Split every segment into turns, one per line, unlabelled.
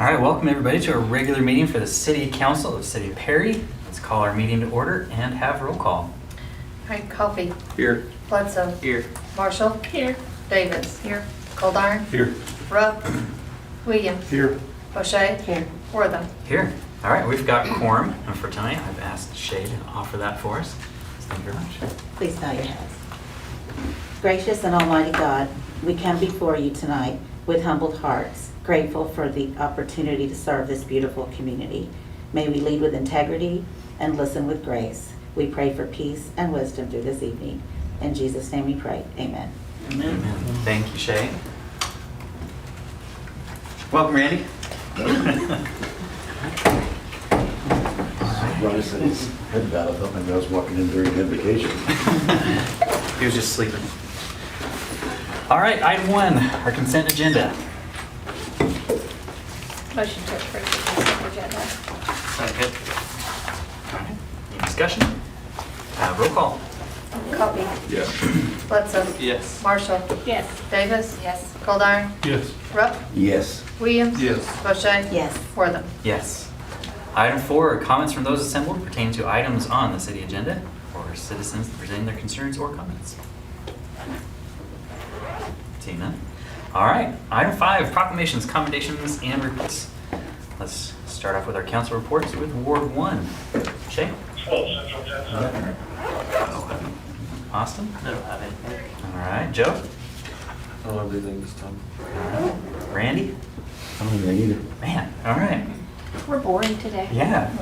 All right, welcome everybody to a regular meeting for the City Council of the City of Perry. Let's call our meeting to order and have roll call.
All right, Coffee.
Here.
Bledsoe.
Here.
Marshall. Here. Davis. Here. Coldiron.
Here.
Rupp. Williams.
Here.
O'Shea. Here. Wortham.
Here. All right, we've got quorum for tonight. I've asked Shay to offer that for us. Thank you very much.
Please bow your heads. Gracious and almighty God, we come before you tonight with humbled hearts, grateful for the opportunity to serve this beautiful community. May we lead with integrity and listen with grace. We pray for peace and wisdom through this evening. In Jesus' name we pray. Amen.
Amen. Thank you, Shay. Welcome, Randy.
Surprised that his head got up and I was walking in during vacation.
He was just sleeping. All right, item 1, our consent agenda.
Motion to approve the consent agenda.
Second. All right, any discussion? Roll call.
Coffee.
Yes.
Bledsoe.
Yes.
Marshall.
Yes.
Davis. Yes. Coldiron.
Yes.
Rupp.
Yes.
Williams.
Yes.
O'Shea.
Yes.
Wortham.
Yes. Item 4 are comments from those assembled pertaining to items on the city agenda or citizens presenting their concerns or comments. Seeing none. All right. Item 5, proclamations, commendations, and reports. Let's start off with our council reports with Ward 1. Shay? Austin?
I don't have anything.
All right. Joe?
I don't have anything this time.
All right. Randy?
I don't think either.
Man. All right.
We're boring today.
Yeah.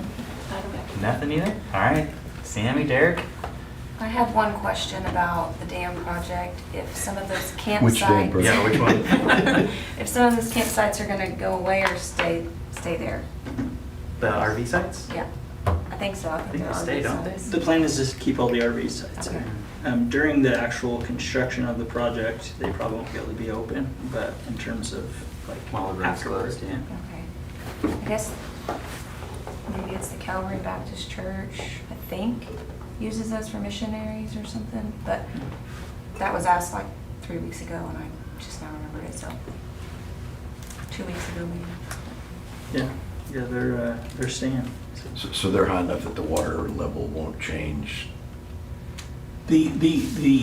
I don't know.
Nothing either? All right. Sammy, Derek?
I have one question about the dam project. If some of those campsites.
Which dam project?
Yeah, which one?
If some of those campsites are gonna go away or stay there.
The RV sites?
Yeah, I think so. I
think
think
they
they're
stay,
RV
don't they?
sites.
The plan is just to keep all the RV sites
Okay.
there. During the actual construction of the project, they probably won't be able to be open, but in terms of like
While the road's
afterwards.
closed, yeah.
Okay. I guess maybe it's the Calvary Baptist Church, I think, uses those for missionaries or something, but that was asked like 3 weeks ago and I just now remembered it, so 2 weeks ago maybe.
Yeah, they're staying.
So they're high enough that the water level won't change.
The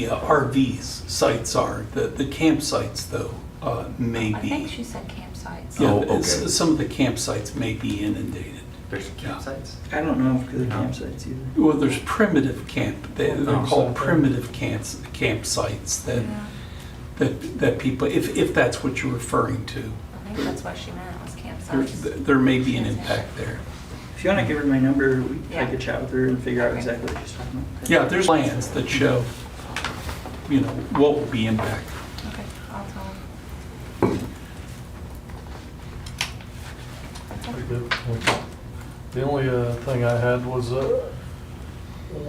RVs sites are, the campsites though, may
I think
be.
she said campsites.
Yeah,
Oh, okay.
some of the campsites may be inundated.
There's campsites?
I don't know if the
No.
campsites either.
Well, there's primitive they're
Oh,
called
so-
primitive campsites
Yeah,
that people, if that's what you're referring to,
I think that's what she meant, was
there,
campsites.
there may be an impact there.
If you want to give her my number, I
Yeah.
could chat with her and figure out
Okay.
exactly what she's talking about.
Yeah, there's plans that show, what will be impacted.
Okay, I'll tell her.
Pretty good. The only thing I had was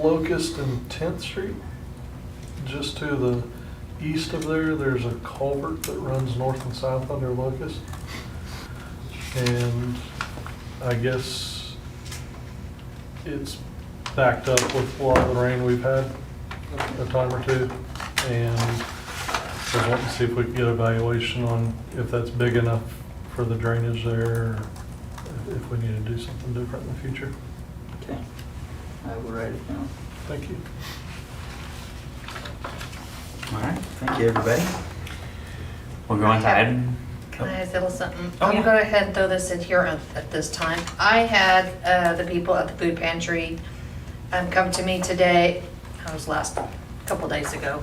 Locust and 10th Street. Just to the east of there, there's a culvert that runs north and south under Locust. And I guess it's backed up with a lot of the rain we've had a time or two. And just wanting to see if we could get evaluation on if that's big enough for the drainage there, or if we need to do something different in the future.
Okay. I will write it down.
Thank you.
All right. Thank you, everybody. We'll go on to item.
Can I ask a little something?
Oh,
I'm
yeah.
going to go ahead and throw this in here at this time. I had the people at the food pantry come to me today, that was last couple days ago,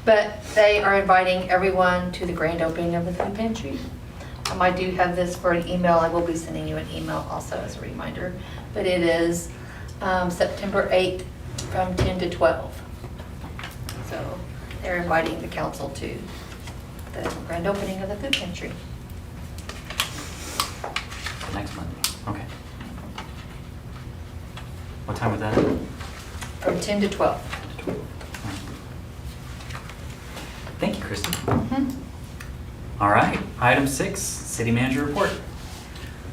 but they are inviting everyone to the grand opening of the food pantry. I do have this for an email. I will be sending you an email also as a reminder, but it is September 8th from 10 to 12. So they're inviting the council to the grand opening of the food pantry.
Next Monday. Okay. What time was that?
From 10 to 12.
Thank you, Kristen. All right. Item 6, city manager report.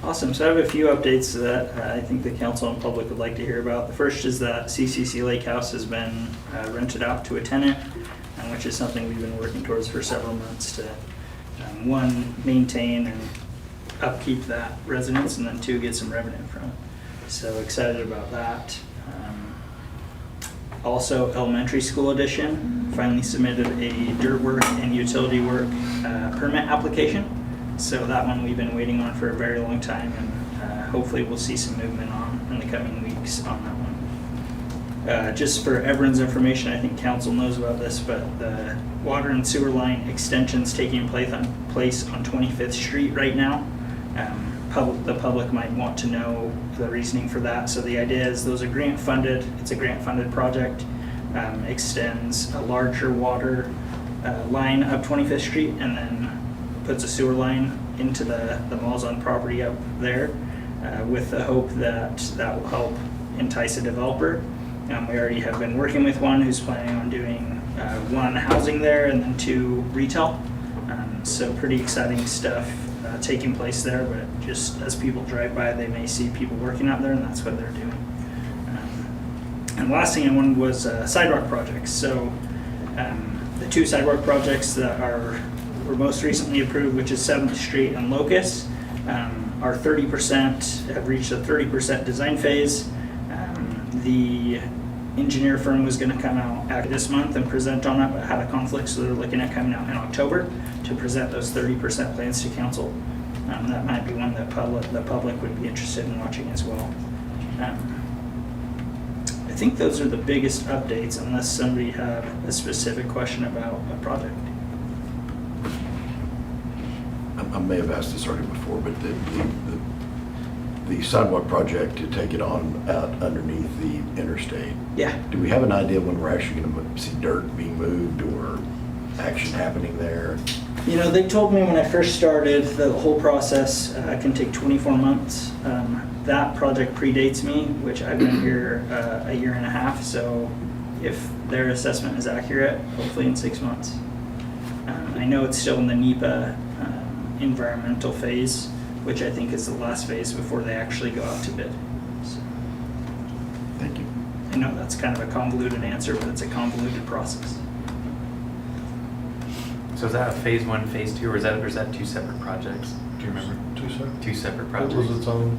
Awesome. So I have a few updates that I think the council and public would like to hear about. The first is that CCC Lake House has been rented out to a tenant, which is something we've been working towards for several months to, one, maintain and upkeep that residence, and then two, get some revenue from it. So excited about that. Also, elementary school edition, finally submitted a dirt work and utility work permit application. So that one we've been waiting on for a very long time, and hopefully we'll see some movement on in the coming weeks on that one. Just for everyone's information, I think council knows about this, but the water and sewer line extension's taking place on 25th Street right now. The public might want to know the reasoning for that. So the idea is those are grant funded. It's a grant funded project. Extends a larger water line up 25th Street and then puts a sewer line into the Malzahn property up there with the hope that that will help entice a developer. We already have been working with one who's planning on doing one housing there and then two retail. So pretty exciting stuff taking place there, but just as people drive by, they may see people working out there, and that's what they're doing. And last thing I wanted was sidewalk projects. So the two sidewalk projects that were most recently approved, which is 7th Street and Locust, are 30%, have reached a 30% design phase. The engineer firm was going to come out this month and present on it, but had a conflict, so they're looking at coming out in October to present those 30% plans to council. That might be one that the public would be interested in watching as well. I think those are the biggest updates, unless somebody have a specific question about a project.
I may have asked this already before, but the sidewalk project to take it on out underneath the interstate,
Yeah.
do we have an idea when we're actually going to see dirt being moved or action happening there?
You know, they told me when I first started the whole process can take 24 months. That project predates me, which I've been here a year and a half, so if their assessment is accurate, hopefully in 6 months. I know it's still in the NEPA environmental phase, which I think is the last phase before they actually go out to bid. So,
Thank you.
I know that's kind of a convoluted answer, but it's a convoluted process.
So is that a phase one, phase two, or is that two separate projects? Do you remember? Two separate
It
projects?
was its own,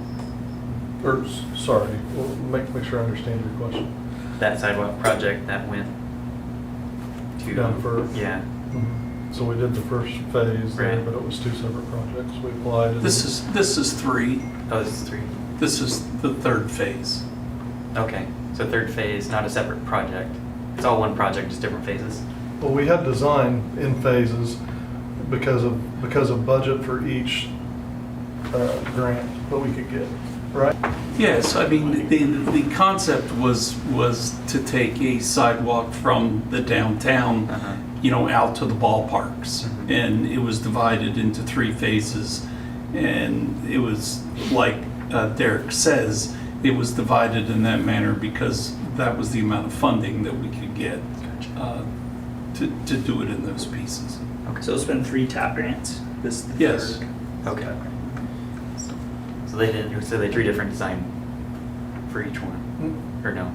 or, sorry, well, make sure I understand your question.
That sidewalk project that went to.
Down first.
Yeah.
So we did the first phase there,
Right.
but it was two separate projects. We applied. and-
This is three.
Oh, this is three.
This is the third phase.
Okay, so third phase, not a separate project. It's all one project, just different phases.
Well, we had design in phases because of budget for each grant that we could get, right?
Yes, I mean, the concept was to take a sidewalk from the downtown, out to the ballparks.
Mhm.
And it was divided into three phases. And it was, like Derek says, it was divided in that manner because that was the amount of funding that we could get to do it in those pieces.
Okay.
So it's been 3 TAP grants. This is the
Yes.
third.
Okay. So they did, so they 3 different design for each one, or no?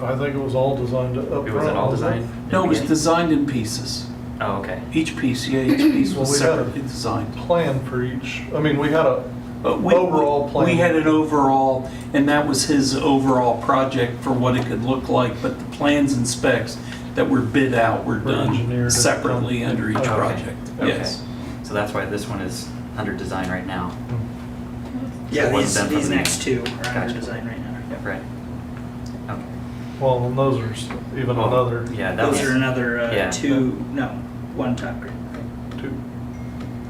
I think it was all designed up front.
It was all
wasn't it?
designed? in
No,
the
it was
beginning?
designed in pieces.
Oh, okay.
Each piece was
Well, we had a
separately designed.
Plan for each, I mean, we had a
We-
overall plan.
We had an overall, and that was his overall project for what it could look like, but the plans and specs that were bid out were
Were engineered
done
and
separately
done.
under each
Okay.
project.
Okay.
Yes.
So that's why this one is under design right now.
Yeah,
it wasn't done from
these
the
next 2 are under
Gotcha.
design right now. Yep.
Right. Okay.
Well, and those are even
Well,
another
Yeah, that was.
Those are another
Yeah.
1 TAP grant,
two,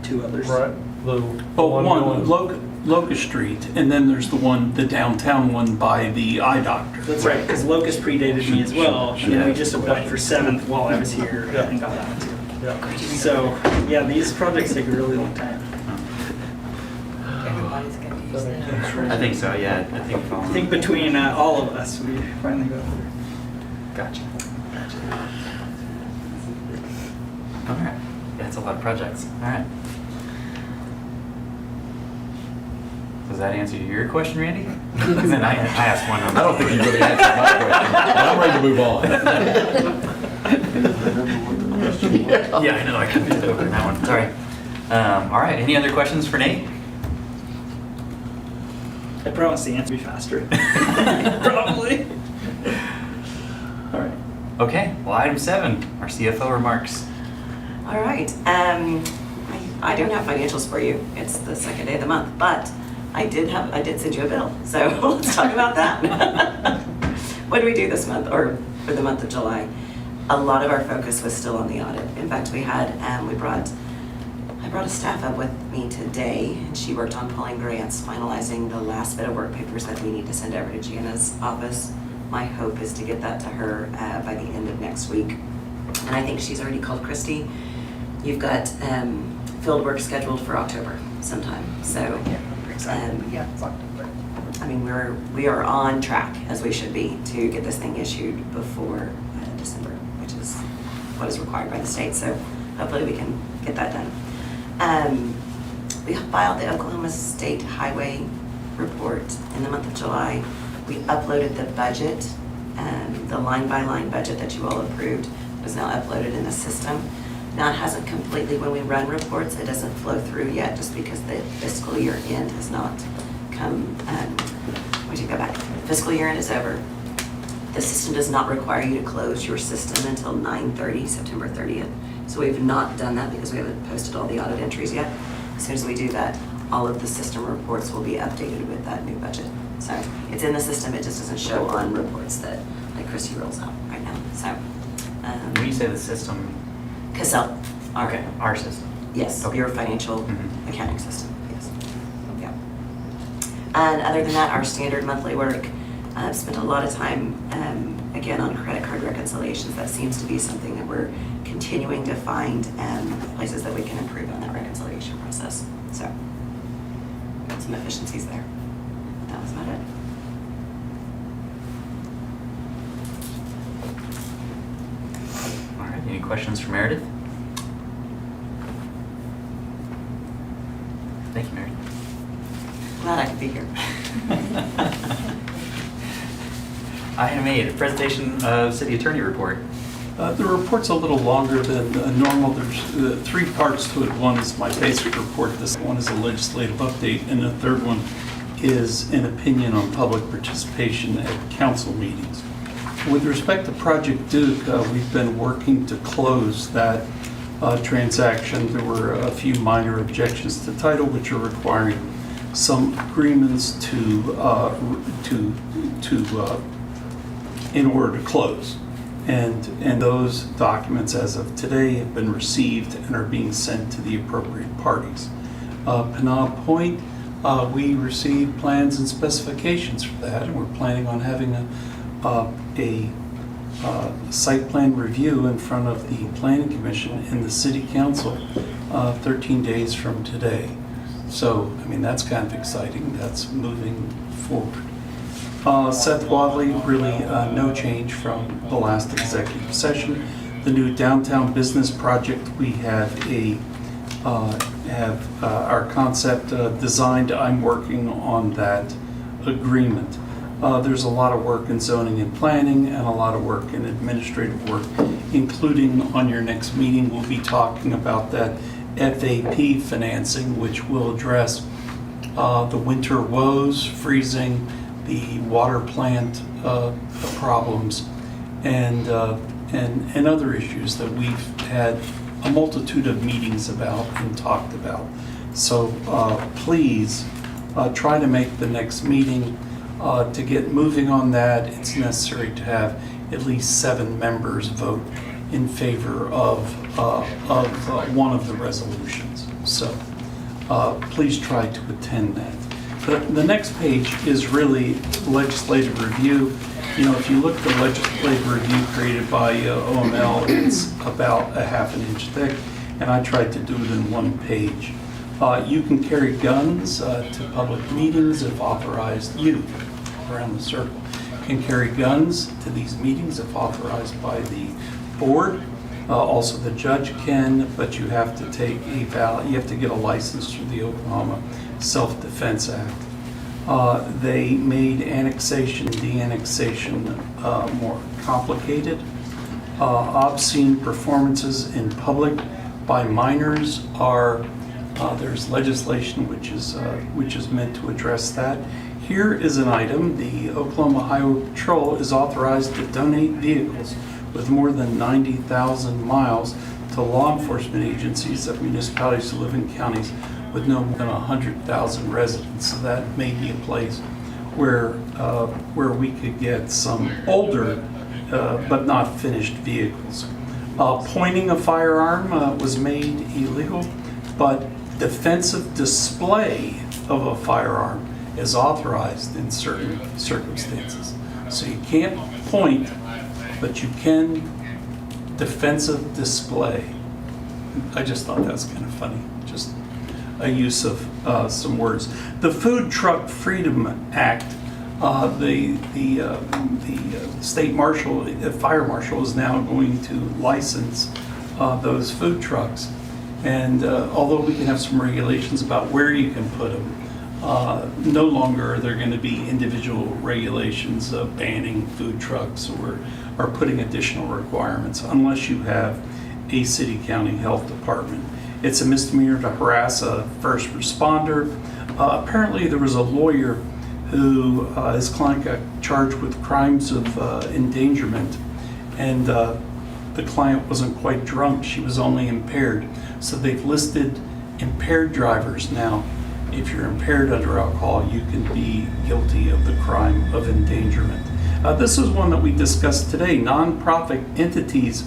2 others.
right? The
Oh,
one
one,
going-
Locust Street, and then there's the downtown one by the eye doctor.
That's right, because Locust predated me as well, and then we just applied for 7th while I was here
Yeah.
and got that one too.
Yeah.
So, yeah, these projects take a really long time.
Everybody's gonna use
That
them.
makes sense.
I think so, yeah, I think.
I think between all of us, we finally got there.
Gotcha. All right. Yeah, it's a lot of projects. All right. Does that answer your question, Randy? Because then I asked one.
I don't think you really answered my question. I'm ready to move on.
Yeah, I know, I couldn't open that one, sorry. All right, any other questions for Nate?
I promise the answer will be faster. Probably.
All right. Okay, well, item 7, our CFO remarks.
All right. I don't have financials for you. It's the second day of the month, but I did send you a bill. So let's talk about that. What did we do this month, or for the month of July? A lot of our focus was still on the audit. In fact, I brought a staff up with me today, and she worked on pulling grants, finalizing the last bit of work papers that we need to send over to Gianna's office. My hope is to get that to her by the end of next week. And I think she's already called Christy. You've got field work scheduled for October sometime. So,
Yeah, it's October.
I mean, we are on track, as we should be, to get this thing issued before December, which is what is required by the state. So hopefully we can get that done. We filed the Oklahoma State Highway report in the month of July. We uploaded the budget, the line-by-line budget that you all approved was now uploaded in the system. Now it hasn't completely, when we run reports, it doesn't flow through yet just because the fiscal year end has not come, let me take that back. Fiscal year end is over. The system does not require you to close your system until 9/30, September 30th. So we've not done that because we haven't posted all the audit entries yet. As soon as we do that, all of the system reports will be updated with that new budget. So it's in the system, it just doesn't show on reports that like Christy rolls out right now. So,
When you say the system,
Cassell,
okay, our system.
yes,
Okay.
your financial
Mhm.
accounting system, yes. Yeah. And other than that, our standard monthly work, I've spent a lot of time, again, on credit card reconciliations. That seems to be something that we're continuing to find places that we can improve on that reconciliation process. So, some efficiencies there. That was about it.
All right, any questions for Meredith? Thank you, Meredith.
Glad I could be here.
Item 8, presentation of city attorney report.
The report's a little longer than normal. There's 3 parts to it. One is my basic report, this one is a legislative update, and the third one is an opinion on public participation at council meetings. With respect to Project Duke, we've been working to close that transaction. There were a few minor objections to title, which are requiring some agreements in order to close. And those documents, as of today, have been received and are being sent to the appropriate parties. Pinal Point, we received plans and specifications for that, and we're planning on having a site plan review in front of the Planning Commission and the City Council 13 days from today. So, I mean, that's kind of exciting. That's moving forward. Seth Wadley, really no change from the last executive session. The new downtown business project, we have our concept designed. I'm working on that agreement. There's a lot of work in zoning and planning and a lot of work in administrative work, including on your next meeting, we'll be talking about that FAP financing, which will address the winter woes, freezing, the water plant problems, and other issues that we've had a multitude of meetings about and talked about. So please try to make the next meeting. To get moving on that, it's necessary to have at least 7 members vote in favor of one of the resolutions. So please try to attend that. The next page is really legislative review. You know, if you look at the legislative review created by OML, it's about a ½ inch thick, and I tried to do it in 1 page. You can carry guns to public meetings if authorized. You, around the circle, can carry guns to these meetings if authorized by the board. Also, the judge can, but you have to take you have to get a license through the Oklahoma Self-Defense Act. They made annexation, de-annexation more complicated. Obscene performances in public by minors are There's legislation which is meant to address that. Here is an item. The Oklahoma Highway Patrol is authorized to donate vehicles with more than 90,000 miles to law enforcement agencies of municipalities who live in counties with no more than 100,000 residents. So that may be a place where we could get some older but not finished vehicles. Pointing a firearm was made illegal, but defensive display of a firearm is authorized in certain circumstances. So you can't point, but you can defensive display. I just thought that was kind of funny, just a use of some words. The Food Truck Freedom Act, the state marshal, fire marshal is now going to license those food trucks. And although we can have some regulations about where you can put them, no longer are there going to be individual regulations banning food trucks or putting additional requirements unless you have a city county health department. It's a misdemeanor to harass a first responder. Apparently there was a lawyer who his client got charged with crimes of endangerment, and the client wasn't quite drunk, she was only impaired. So they've listed impaired drivers now. If you're impaired under alcohol, you can be guilty of the crime of endangerment. This is one that we discussed today. Nonprofit entities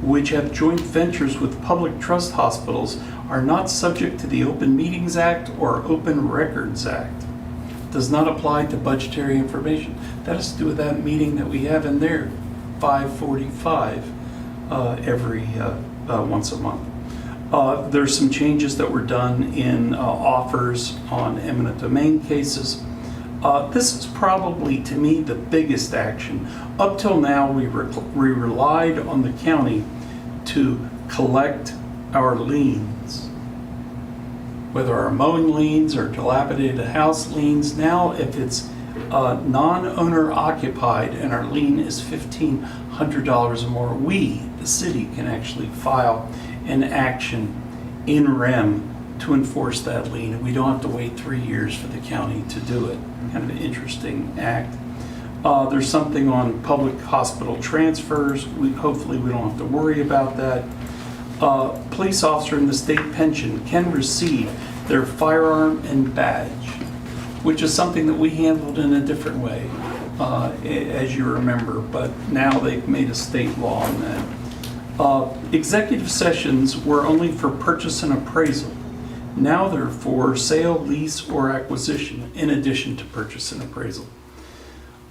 which have joint ventures with public trust hospitals are not subject to the Open Meetings Act or Open Records Act. Does not apply to budgetary information. That has to do with that meeting that we have in there, 5:45 every once a month. There's some changes that were done in offers on eminent domain cases. This is probably, to me, the biggest action. Up till now, we relied on the county to collect our liens, whether our mowing liens or dilapidated house liens. Now, if it's non-owner occupied and our lien is $1,500 or more, we, the city, can actually file an action in rem to enforce that lien. And we don't have to wait 3 years for the county to do it. Kind of an interesting act. There's something on public hospital transfers. Hopefully we don't have to worry about that. Police officer in the state pension can receive their firearm and badge, which is something that we handled in a different way, as you remember, but now they've made a state law on that. Executive sessions were only for purchase and appraisal. Now they're for sale, lease, or acquisition, in addition to purchase and appraisal.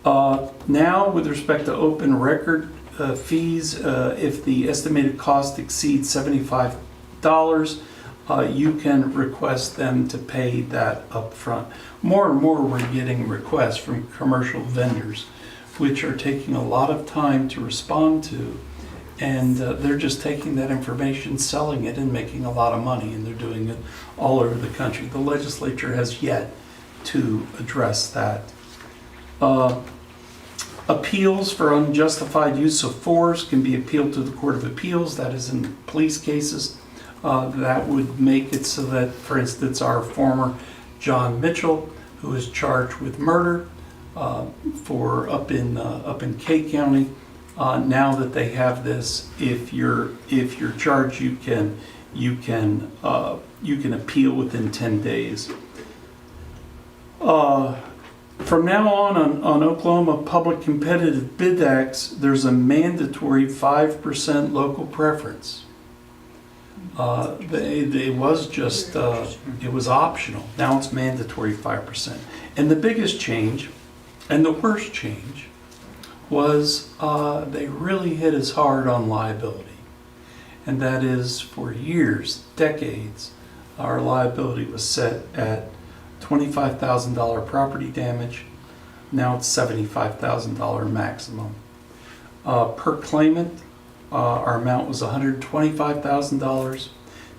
Now, with respect to open record fees, if the estimated cost exceeds $75, you can request them to pay that up front. More and more we're getting requests from commercial vendors, which are taking a lot of time to respond to, and they're just taking that information, selling it, and making a lot of money, and they're doing it all over the country. The legislature has yet to address that. Appeals for unjustified use of force can be appealed to the Court of Appeals. That is in police cases. That would make it so that, for instance, our former John Mitchell, who is charged with murder for up in Kay County, now that they have this, if you're charged, you can appeal within 10 days. From now on Oklahoma Public Competitive Bid Acts, there's a mandatory 5% local preference. It was just, it was optional. Now it's mandatory 5%. And the biggest change, and the worst change, was they really hit us hard on liability. And that is, for years, decades, our liability was set at $25,000 property damage. Now it's $75,000 maximum. Per claimant, our amount was $125,000.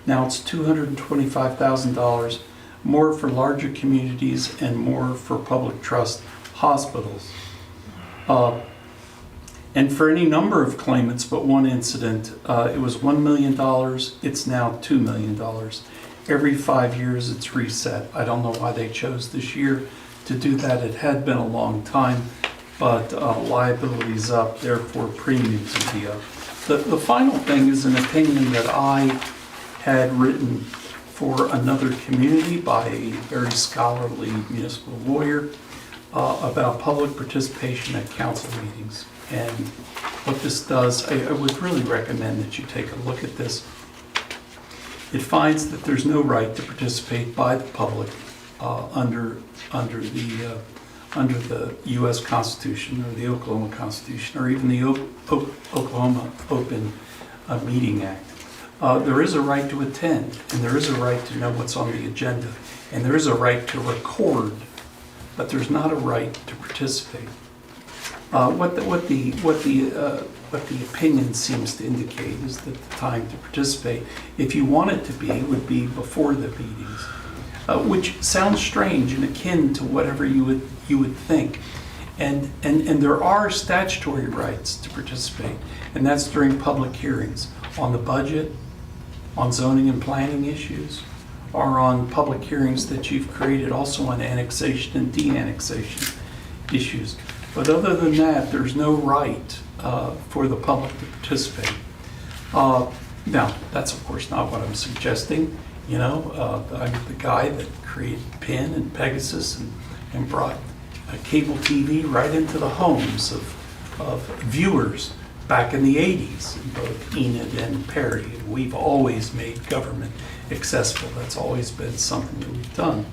Now it's $225,000, more for larger communities and more for public trust hospitals. And for any number of claimants but one incident, it was $1 million. It's now $2 million. every 5 years it's reset. I don't know why they chose this year to do that. It had been a long time, but liability's up, therefore premiums will be up. The final thing is an opinion that I had written for another community by a very scholarly municipal lawyer about public participation at council meetings. And what this does, I would really recommend that you take a look at this. It finds that there's no right to participate by the public under the U.S. Constitution or the Oklahoma Constitution or even the Oklahoma Open Meeting Act. There is a right to attend, and there is a right to know what's on the agenda, and there is a right to record, but there's not a right to participate. What the opinion seems to indicate is that the time to participate, if you want it to be, would be before the meetings, which sounds strange and akin to whatever you would think. And there are statutory rights to participate, and that's during public hearings on the budget, on zoning and planning issues, or on public hearings that you've created, also on annexation and de-annexation issues. But other than that, there's no right for the public to participate. Now, that's of course not what I'm suggesting. You know, I'm the guy that created PIN and Pegasus and brought cable TV right into the homes of viewers back in the 80s, in both Enid and Perry. And we've always made government accessible. That's always been something that we've done.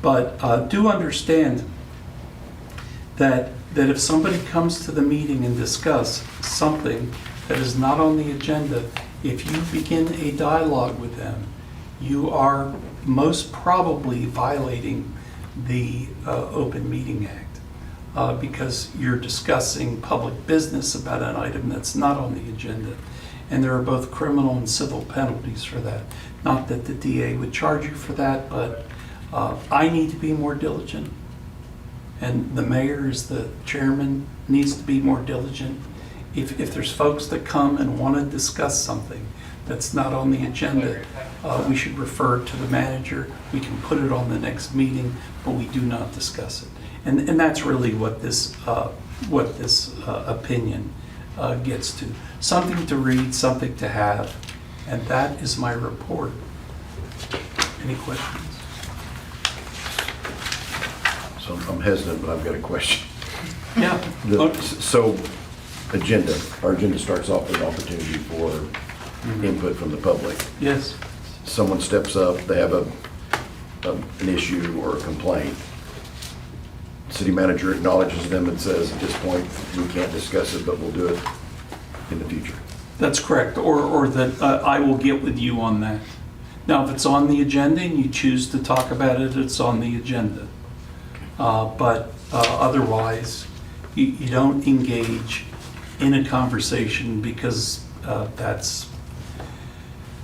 But do understand that if somebody comes to the meeting and discuss something that is not on the agenda, if you begin a dialogue with them, you are most probably violating the Open Meeting Act because you're discussing public business about an item that's not on the agenda. And there are both criminal and civil penalties for that. Not that the DA would charge you for that, but I need to be more diligent. And the mayor, as the chairman, needs to be more diligent. If there's folks that come and want to discuss something that's not on the agenda, we should refer to the manager. We can put it on the next meeting, but we do not discuss it. And that's really what this opinion gets to. Something to read, something to have, and that is my report. Any questions?
So I'm hesitant, but I've got a question.
Yeah.
So, agenda, our agenda starts off with an opportunity for input from the public.
Yes.
Someone steps up, they have an issue or a complaint. City manager acknowledges them and says, at this point, we can't discuss it, but we'll do it in the future.
That's correct, or that I will get with you on that. Now, if it's on the agenda and you choose to talk about it, it's on the agenda. But otherwise, you don't engage in a conversation because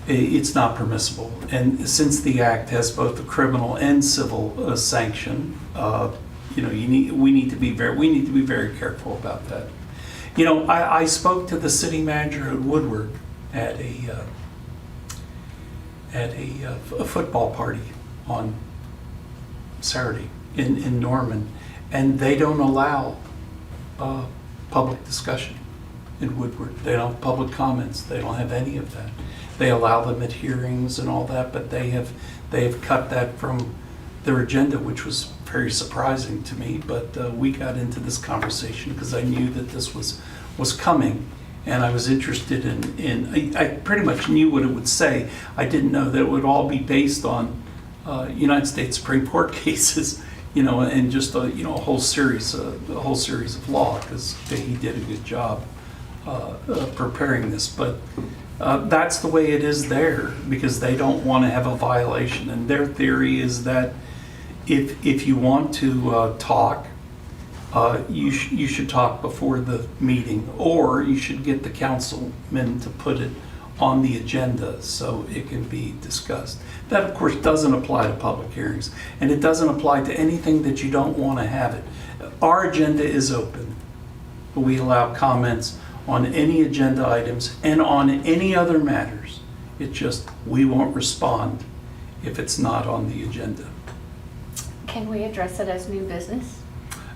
it's not permissible. And since the act has both a criminal and civil sanction, we need to be very careful about that. You know, I spoke to the city manager at Woodward at a football party on Saturday in Norman, and they don't allow public discussion in Woodward. They don't have public comments. They don't have any of that. They allow them at hearings and all that, but they have cut that from their agenda, which was very surprising to me. But we got into this conversation because I knew that this was coming, and I was interested in I pretty much knew what it would say. I didn't know that it would all be based on United States Supreme Court cases, and just a whole series of law, because he did a good job preparing this. But that's the way it is there, because they don't want to have a violation. And their theory is that if you want to talk, you should talk before the meeting, or you should get the councilman to put it on the agenda so it can be discussed. That, of course, doesn't apply to public hearings, and it doesn't apply to anything that you don't want to have it. Our agenda is open. We allow comments on any agenda items and on any other matters. It just, we won't respond if it's not on the agenda.
Can we address it as new business?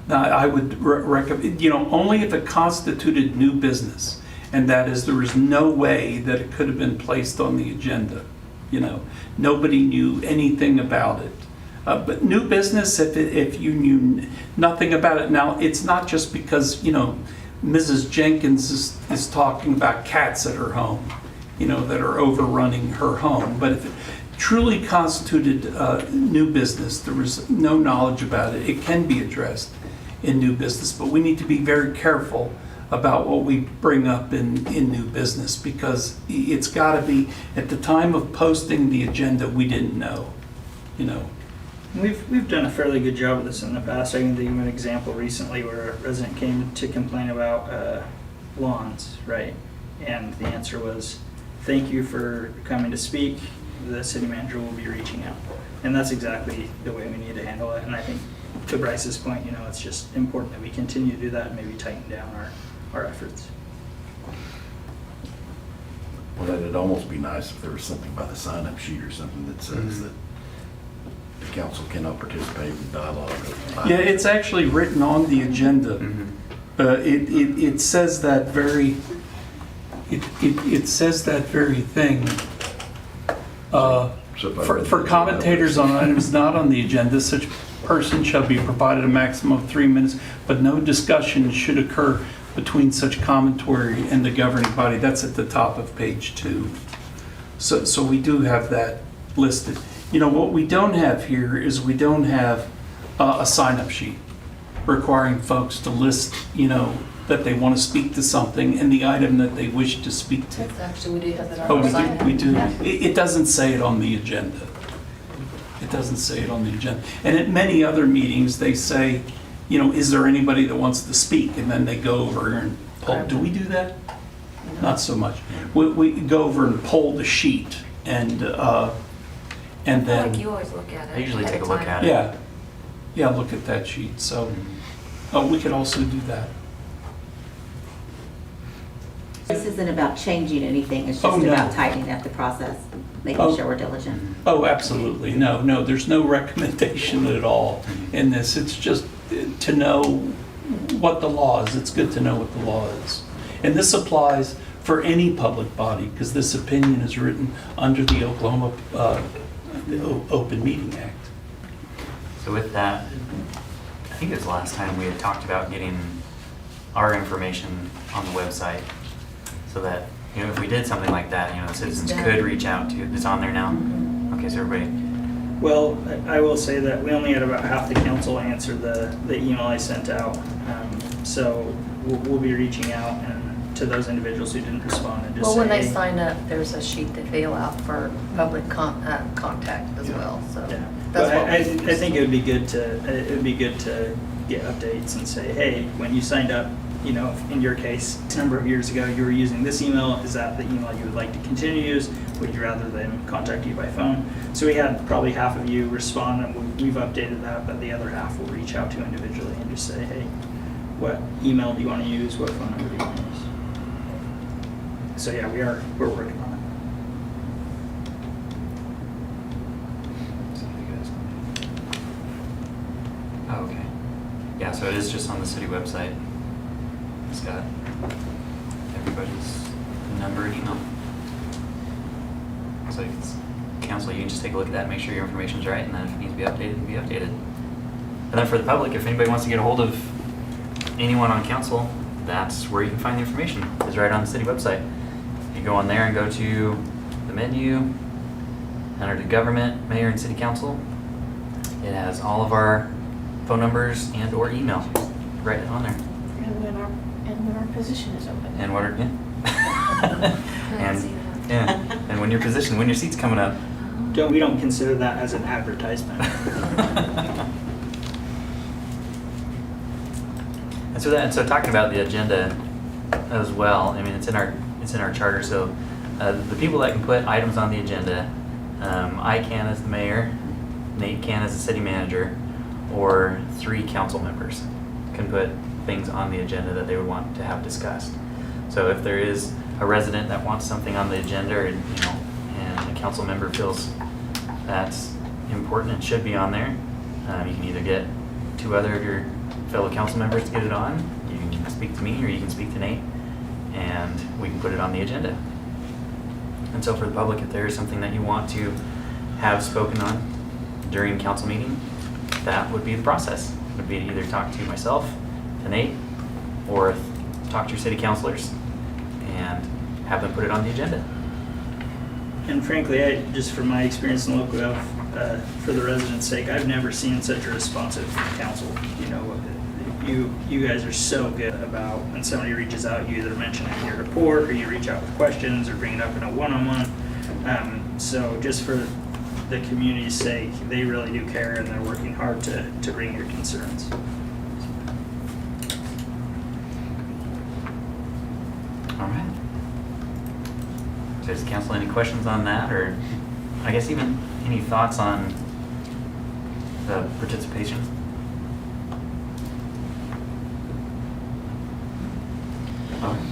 Now, I would recommend, only if it constituted new business, and that is, there is no way that it could have been placed on the agenda. Nobody knew anything about it. But new business, if you knew nothing about it. Now, it's not just because, Mrs. Jenkins is talking about cats at her home, that are overrunning her home. But if it truly constituted new business, there was no knowledge about it, it can be addressed in new business. But we need to be very careful about what we bring up in new business, because it's got to be, at the time of posting the agenda, we didn't know.
We've done a fairly good job of this in the past. I can think of an example recently where a resident came to complain about lawns, right? And the answer was, thank you for coming to speak. The city manager will be reaching out. And that's exactly the way we need to handle it. And I think to Bryce's point, it's just important that we continue to do that and maybe tighten down our efforts.
Well, then it'd almost be nice if there was something by the sign-up sheet or something that says that the council cannot participate in dialogue.
Yeah, it's actually written on the agenda. It says that very, it says that very thing. For commentators on items not on the agenda, such person shall be provided a maximum of 3 minutes, but no discussion should occur between such commentary and the governing body. That's at the top of page 2. So we do have that listed. What we don't have here is we don't have a sign-up sheet requiring folks to list, that they want to speak to something and the item that they wish to speak to.
That's actually, we do have that
Oh,
on our sign.
we do. It doesn't say it on the agenda. It doesn't say it on the agenda. And at many other meetings, they say, is there anybody that wants to speak? And then they go over and poll. Do we do that? Not so much. We go over and poll the sheet and
I feel
then.
like you always look at it.
I usually
ahead
take a
of
look
time.
at it.
Yeah, look at that sheet. So, we could also do that.
This isn't about changing anything, it's
Oh,
just
no.
about tightening up the process, making
Oh.
sure we're diligent.
Oh, absolutely. No, there's no recommendation at all in this. It's just to know what the law is. It's good to know what the law is. And this applies for any public body, because this opinion is written under the Oklahoma Open Meeting Act.
So with that, I think it was the last time we had talked about getting our information on the website, so that, if we did something like that, the citizens
done.
could reach out to. It's on there now? Okay, so everybody,
Well, I will say that we only had about half the council answer the email I sent out. So we'll be reaching out and to those individuals who didn't respond and just
Well,
say,
when they
hey,
sign up, there's a sheet that fill out for public contact as well, so.
Yeah,
That's
but
what we
I
use.
think it would be good to get updates and say, hey, when you signed up, in your case, a number of years ago, you were using this email. Is that the email you would like to continue to use? Would you rather them contact you by phone? So we had probably half of you respond, and we've updated that, but the other half will reach out to individually and just say, hey, what email do you want to use? What phone number do you want to use? So yeah, we're working on
oh, okay. Yeah, so it is just on the city website. It's got everybody's number and email. So it's council, you can just take a look at that, make sure your information's right, and then if it needs to be updated, it can be updated. And then for the public, if anybody wants to get a hold of anyone on council, that's where you can find the information. It's right on the city website. You go on there and go to the menu, under the government, mayor and city council. It has all of our phone numbers and or email right on there.
And when our position is open.
And what are, yeah.
I see
And,
that.
yeah, and when your position, when your seat's coming up.
it. We don't consider that as an advertisement.
And so talking about the agenda as well, I mean, it's in our charter, so the people that can put items on the agenda, I can as the mayor, Nate can as the city manager, or 3 council members can put things on the agenda that they would want to have discussed. So if there is a resident that wants something on the agenda, and a council member feels that's important and should be on there. You can either get 2 other of your fellow council members to get it on. You can speak to me or you can speak to Nate, and we can put it on the agenda. And so for the public, if there is something that you want to have spoken on during council meeting, that would be the process. It would be to either talk to myself, to Nate, or talk to your city councilors and have them put it on the agenda.
And frankly, just from my experience in local gov, for the residents' sake, I've never seen such a responsive council. You know, you guys are so good about when somebody reaches out, you either mention it in your report or you reach out with questions or bring it up in a one-on-one. So just for the community's sake, they really do care and they're working hard to bring your concerns.
All right. So does council any questions on that, or I guess even any thoughts on the participation? All right.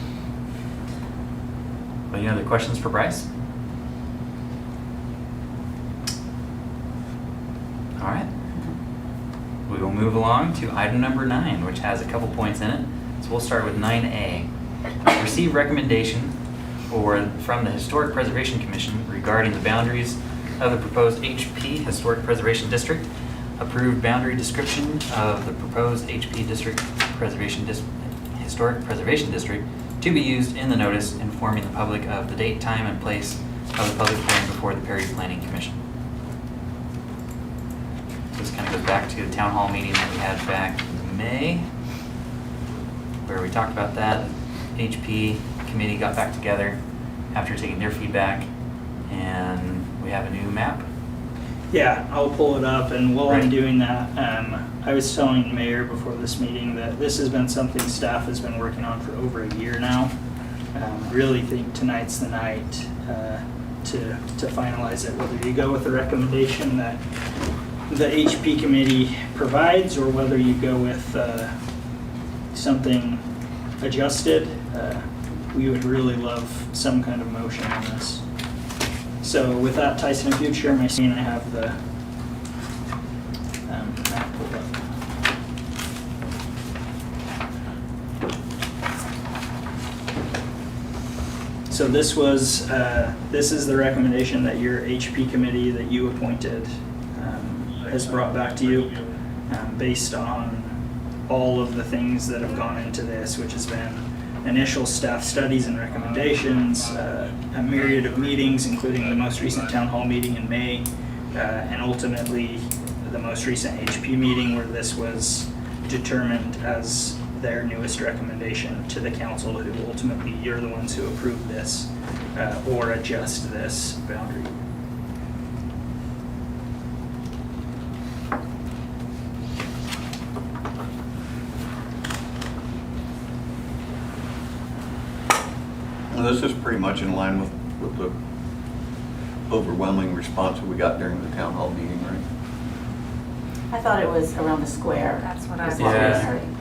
Any other questions for Bryce? All right. We will move along to item number 9, which has a couple points in it. So we'll start with 9A. Receive recommendation from the Historic Preservation Commission regarding the boundaries of the proposed HP Historic Preservation District. Approved boundary description of the proposed HP Historic Preservation District to be used in the notice informing the public of the date, time, and place of the public hearing before the Perry Planning Commission. This kind of goes back to the town hall meeting that we had back in May, where we talked about that. HP committee got back together after taking their feedback, and we have a new map.
Yeah, I'll pull it up, and while
Right.
I'm doing that, I was telling Mayor before this meeting that this has been something staff has been working on for over a year now. Really think tonight's the night to finalize it, whether you go with the recommendation that the HP committee provides, or whether you go with something adjusted. We would really love some kind of motion on this. So with that, Tyson, if you'd share my screen, I have the map pulled up. So this is the recommendation that your HP committee that you appointed has brought back to you, based on all of the things that have gone into this, which has been initial staff studies and recommendations, a myriad of meetings, including the most recent town hall meeting in May, and ultimately the most recent HP meeting where this was determined as their newest recommendation to the council, who ultimately you're the ones who approve this or adjust this boundary.
Well, this is pretty much in line with the overwhelming response that we got during the town hall meeting, right?
I thought it was around the square.
That's what I was
Yeah.
wondering.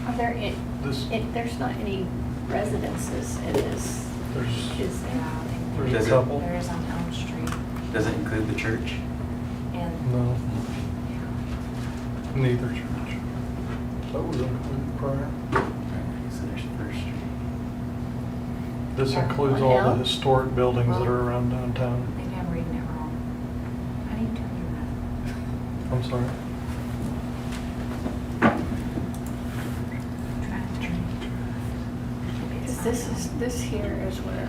Are there,
This,
there's not any residences in this,
there's,
is there?
there's
Does
a
it-
couple.
There is on Elm Street,
Does it include the church?
and
No, neither church. That was included prior.
So there's First Street.
This
Yeah.
includes
On
all the
Elm?
historic buildings that are around downtown.
maybe I'm reading it wrong. How do you turn your map?
I'm sorry.
Because this here is where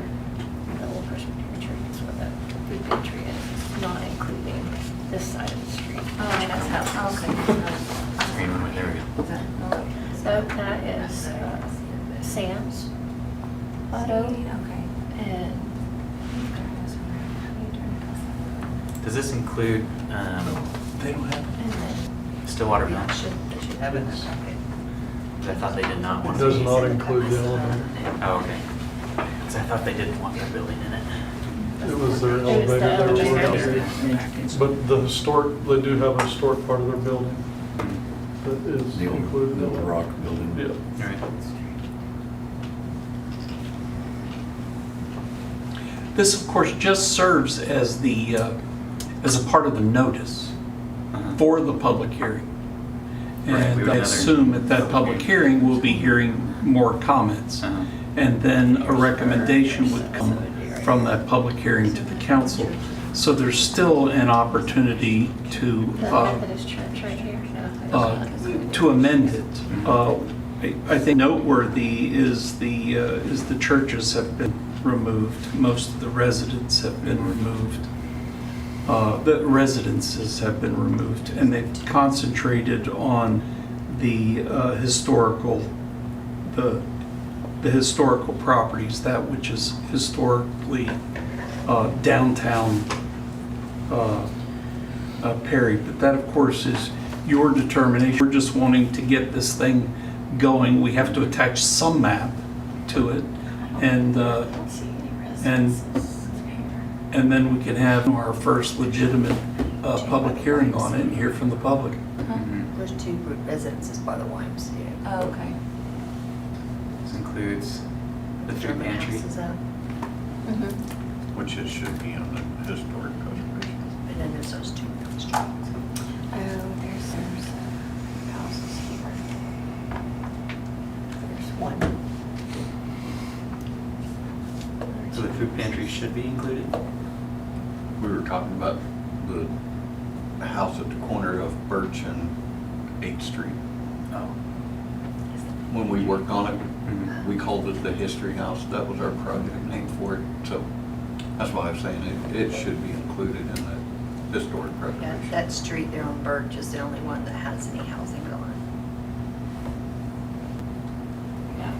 the old Presbyterian church is, where the food pantry is, not including this side of the street.
Oh,
That's how.
okay.
Green one, there we go.
So that is Sam's Auto,
Okay.
and
Does this include
They don't have
and then
Stillwater Mill?
They should have it in their packet.
I thought they did not
It
want
does
to.
not include the elevator.
Oh, okay. Because I thought they didn't want their building in it.
It was their
the
elevator. they were
elevator.
working on. But the historic, they do have a historic part of their building that is
The
included.
the
in it.
rock building.
Yeah.
All right.
This, of course, just serves as the, as a part of the notice
Uh-huh.
for the public hearing.
Right, we
And
would
I
another
assume at that public hearing, we'll be hearing more comments.
Uh-huh.
And then a recommendation would come from that public hearing to the council. So there's still an opportunity to,
The Methodist Church right here.
to amend it. I think noteworthy is the churches have been removed. Most of the residents have been removed. The residences have been removed, and they've concentrated on the historical, the historical properties, that which is historically downtown Perry. But that, of course, is your determination. We're just wanting to get this thing going. We have to attach some map to it, and and then we can have our first legitimate public hearing on it and hear from the public.
Mhm.
There's 2 residences by the YMCA.
Oh, okay.
This includes the food
German
pantry.
houses out.
Which it should be on the historic preservation.
And then there's those 2 streets.
Oh, there's houses here.
There's 1.
So the food pantry should be included?
We were talking about the house at the corner of Birch and 8th Street.
Oh.
When we worked on it,
Mhm.
we called it the History House. That was our project name for it. So that's why I'm saying it should be included in the historic
Yeah,
preservation.
that street there on Birch is the only one that has any housing going.
Yeah.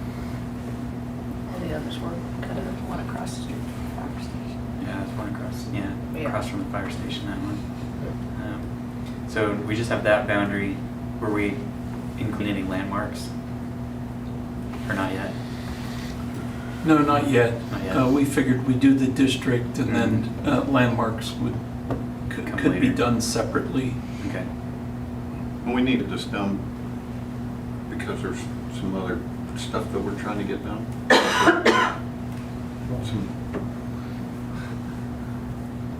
All the others were kind of.
One across the street from the fire station.
Yeah, it's one across, yeah,
Yeah.
across from the fire station, that one. So we just have that boundary. Were we including any landmarks? Or not yet?
No, not yet.
Not yet.
We figured we'd do the district, and then landmarks
Come
could be
later.
done separately.
Okay.
And we needed this done because there's some other stuff that we're trying to get done.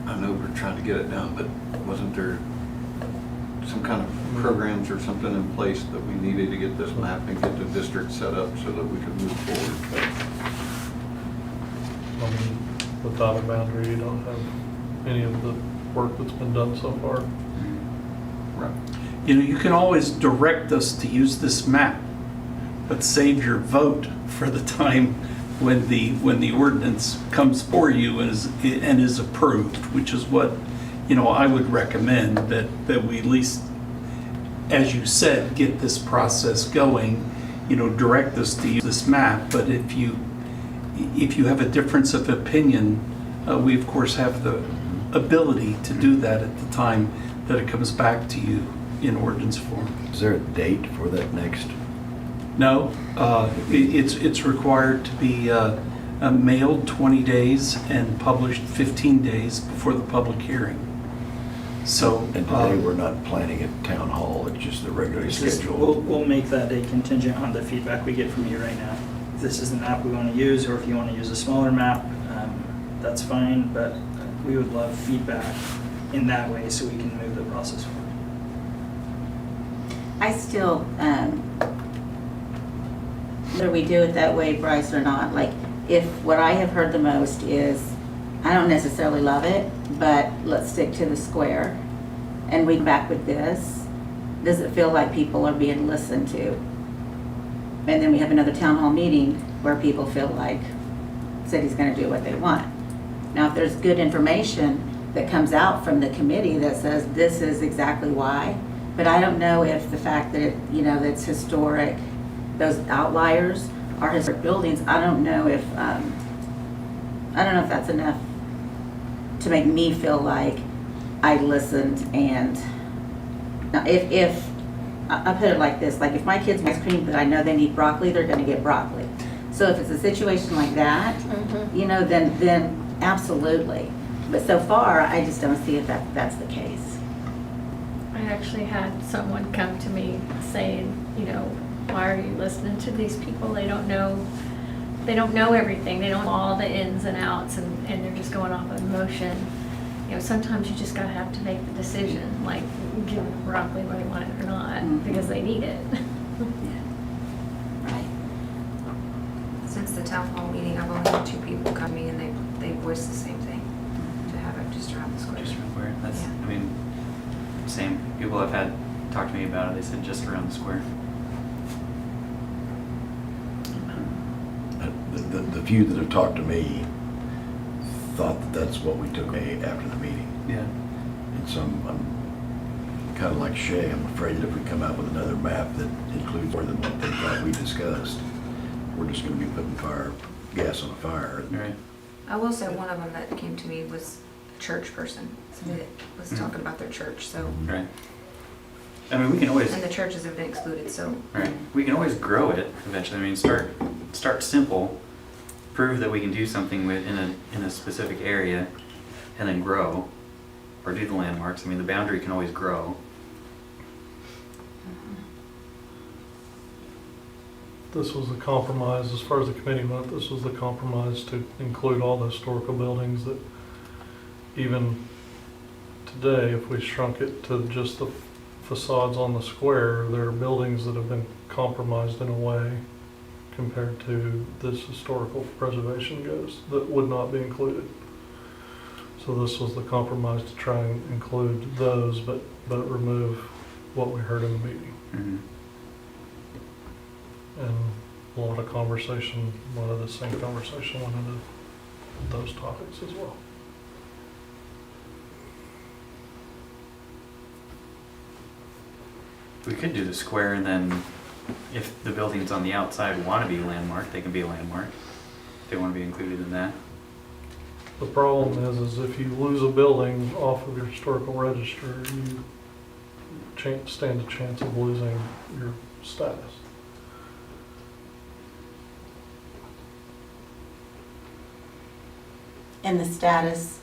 I know we're trying to get it done, but wasn't there some kind of programs or something in place that we needed to get this map and get the district set up so that we could move forward?
I mean, without a boundary, you don't have any of the work that's been done so far.
Mm-hmm.
Right.
You know, you can always direct us to use this map, but save your vote for the time when the ordinance comes for you and is approved, which is what, you know, I would recommend that we at least, as you said, get this process going, you know, direct us to use this map. But if you have a difference of opinion, we of course have the ability to do that at the time that it comes back to you in ordinance form.
Is there a date for that next?
No, it's required to be mailed 20 days and published 15 days before the public hearing. So,
And today, we're not planning at town hall, it's just the regularly
This is-
scheduled.
We'll make that day contingent on the feedback we get from you right now. If this is the map we want to use, or if you want to use a smaller map, that's fine, but we would love feedback in that way so we can move the process forward.
I still, whether we do it that way, Bryce, or not, like, if what I have heard the most is, I don't necessarily love it, but let's stick to the square, and we come back with this, does it feel like people are being listened to? And then we have another town hall meeting where people feel like city's gonna do what they want. Now, if there's good information that comes out from the committee that says this is exactly why, but I don't know if the fact that it, you know, that's historic, those outliers are historic buildings, I don't know if that's enough to make me feel like I listened. And now if I put it like this, like if my kids want ice cream but I know they need broccoli, they're gonna get broccoli. So if it's a situation like that, you know, then absolutely. But so far, I just don't see if that's the case.
I actually had someone come to me saying, you know, why are you listening to these people? They don't know they don't know everything, they don't know all the ins and outs, and they're just going off of emotion. You know, sometimes you just gotta have to make the decision, like, give them broccoli whether they want it or not,
Mhm.
because they need it.
Right.
Since the town hall meeting, I've only had 2 people come to me and they voiced the same thing, to have it just around the square.
Just real quick, that's,
Yeah.
I mean, same, people I've had talk to me about it, they said just around the square.
The few that have talked to me thought that that's what we took after the meeting.
Yeah.
And so I'm kind of like Shay, I'm afraid that if we come out with another map that includes more than what they thought we discussed, we're just gonna be putting gas on a fire.
Right.
I will say one of them that came to me was a church person, somebody that was
Mhm.
talking about their church, so,
Right. I mean, we can always,
and the churches have been excluded, so.
right, we can always grow it eventually. I mean, start simple, prove that we can do something in a specific area, and then grow, or do the landmarks. I mean, the boundary can always grow.
This was the compromise, as far as the committee went, this was the compromise to include all the historical buildings that even today, if we shrunk it to just the facades on the square, there are buildings that have been compromised in a way compared to this historical preservation goes, that would not be included. So this was the compromise to try and include those, but remove what we heard in the meeting.
Mhm.
And a lot of conversation, a lot of the same conversation went into those topics as well.
We could do the square, and then if the buildings on the outside want to be landmarked, they can be a landmark. They want to be included in that.
The problem is if you lose a building off of your historical register, you stand a chance of losing your status.
And the status,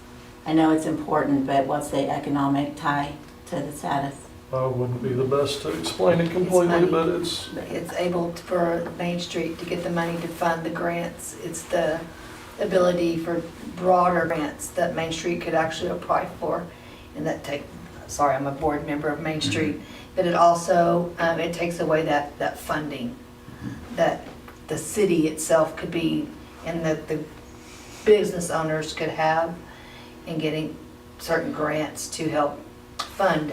I know it's important, but what's the economic tie to the status?
I wouldn't be the best to explain it completely,
money.
but it's,
It's able for Main Street to get the money to fund the grants. It's the ability for broader grants that Main Street could actually apply for. And sorry, I'm a board member of Main Street, but it also, it takes away that funding that the city itself could be, and that the business owners could have in getting certain grants to help fund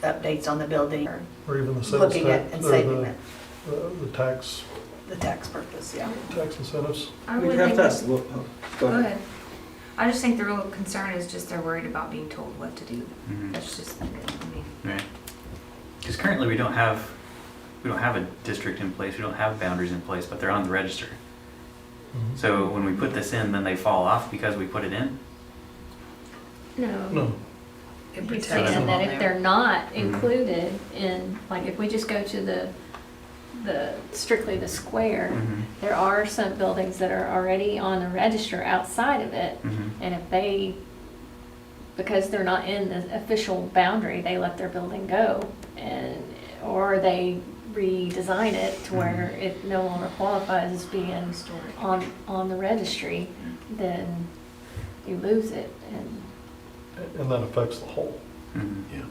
updates on the building or
or even the sales
looking at
tax,
and
or
saving it,
the tax
the tax purpose, yeah.
incentives.
I
We'd
really
have
think
to
that-
ask, go
Go
ahead.
ahead. I just think the real concern is just they're worried about being told what to do.
Mhm.
That's just, I mean,
Right. Because currently we don't have a district in place, we don't have boundaries in place, but they're on the register.
Mhm.
So when we put this in, then they fall off because we put it in?
No,
It
He's
protects
saying
them
that
on
if
there.
they're not
Mhm.
included in, like, if we just go to the strictly the square,
Mhm.
there are some buildings that are already on the register outside of it.
Mhm.
And if they, because they're not in the official boundary, they let their building go, or they redesign it to where it no longer qualifies as being on the registry, then you lose it.
and that affects the whole.
Mhm.
Yeah.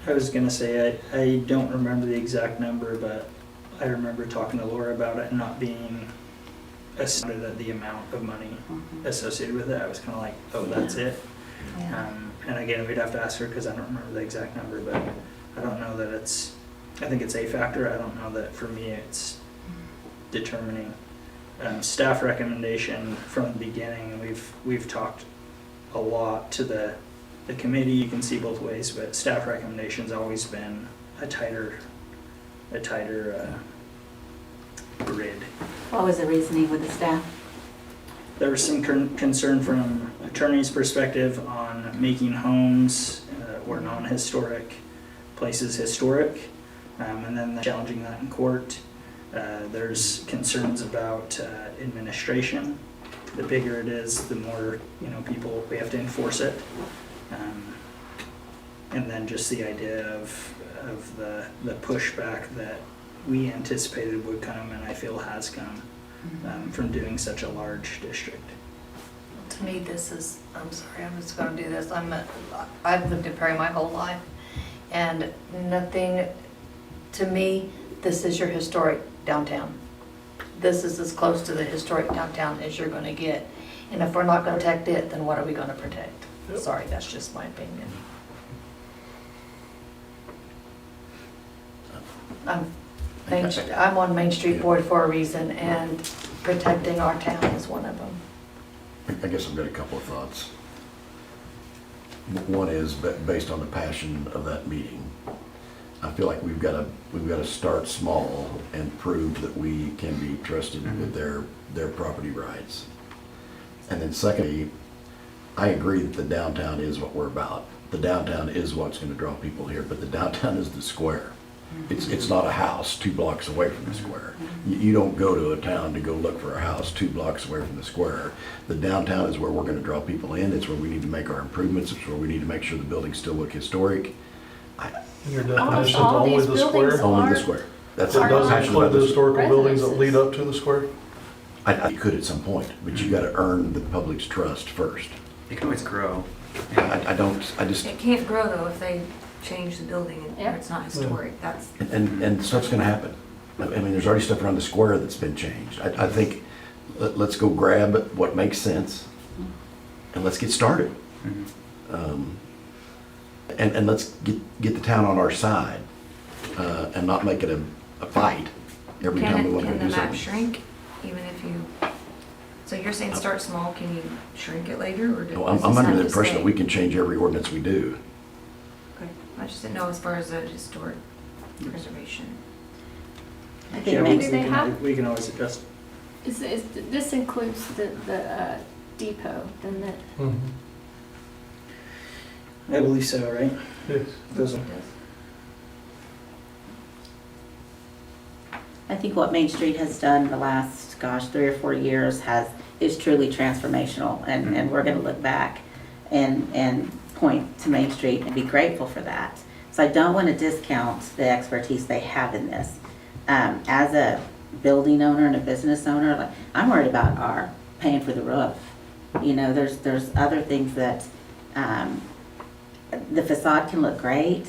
I was gonna say, I don't remember the exact number, but I remember talking to Laura about it and not being astounded at the amount of money associated with it. I was kinda like, oh, that's it?
Yeah.
And again, we'd have to ask her, because I don't remember the exact number, but I don't know that I think it's a factor. I don't know that for me it's determining. Staff recommendation from the beginning, we've talked a lot to the committee. You can see both ways, but staff recommendation's always been a tighter grid.
What was the reasoning with the staff?
There was some concern from attorney's perspective on making homes or non-historic places historic, and then challenging that in court. There's concerns about administration. The bigger it is, the more people we have to enforce it, and then just the idea of the pushback that we anticipated would come, and I feel has come from doing such a large district.
To me, this is, I'm sorry, I'm just gonna do this. I've lived in Perry my whole life, and nothing, to me, this is your historic downtown. This is as close to the historic downtown as you're gonna get. And if we're not gonna protect it, then what are we gonna protect?
Yep.
Sorry, that's just my opinion. I'm on Main Street Board for a reason, and protecting our town is one of them.
I guess I've got a couple of thoughts. One is, based on the passion of that meeting, I feel like we've got to start small and prove that we can be trusted with their property rights. And then secondly, I agree that the downtown is what we're about. The downtown is what's going to draw people here, but the downtown is the square. It's not a house 2 blocks away from the square. You don't go to a town to go look for a house 2 blocks away from the square. The downtown is where we're going to draw people in. It's where we need to make our improvements. It's where we need to make sure the buildings still look historic.
In your definition's
all
only
these
the
buildings
square?
Only
are-
the square. That's
It
the
doesn't
passion
include
about
the
this.
historical buildings that
Residences.
lead up to the square?
I could at some point, but you got to earn the public's trust first.
It can always grow.
I just,
It can't grow though if they change the building and
Yeah.
it's not historic. That's,
and stuff's going to happen. I mean, there's already stuff around the square that's been changed. I think, let's go grab what makes sense and let's get started. And let's get the town on our side and not make it a fight every time we want to
can
do
the map
something.
shrink even if you, so you're saying start small, can you shrink it later or?
No, I'm under the impression that we can change every ordinance we do.
Okay, I just didn't know as far as the historic preservation.
I think
Yeah,
Main
Do they have-
we can always adjust.
This includes the depot, doesn't it?
Mhm.
I believe so, right?
Yes.
Those are,
I think what Main Street has done the last, 3 or 4 years is truly transformational, and we're gonna look back and point to Main Street and be grateful for that. So I don't wanna discount the expertise they have in this. As a building owner and a business owner, like, I'm worried about our paying for the roof. You know, there's other things that, the facade can look great,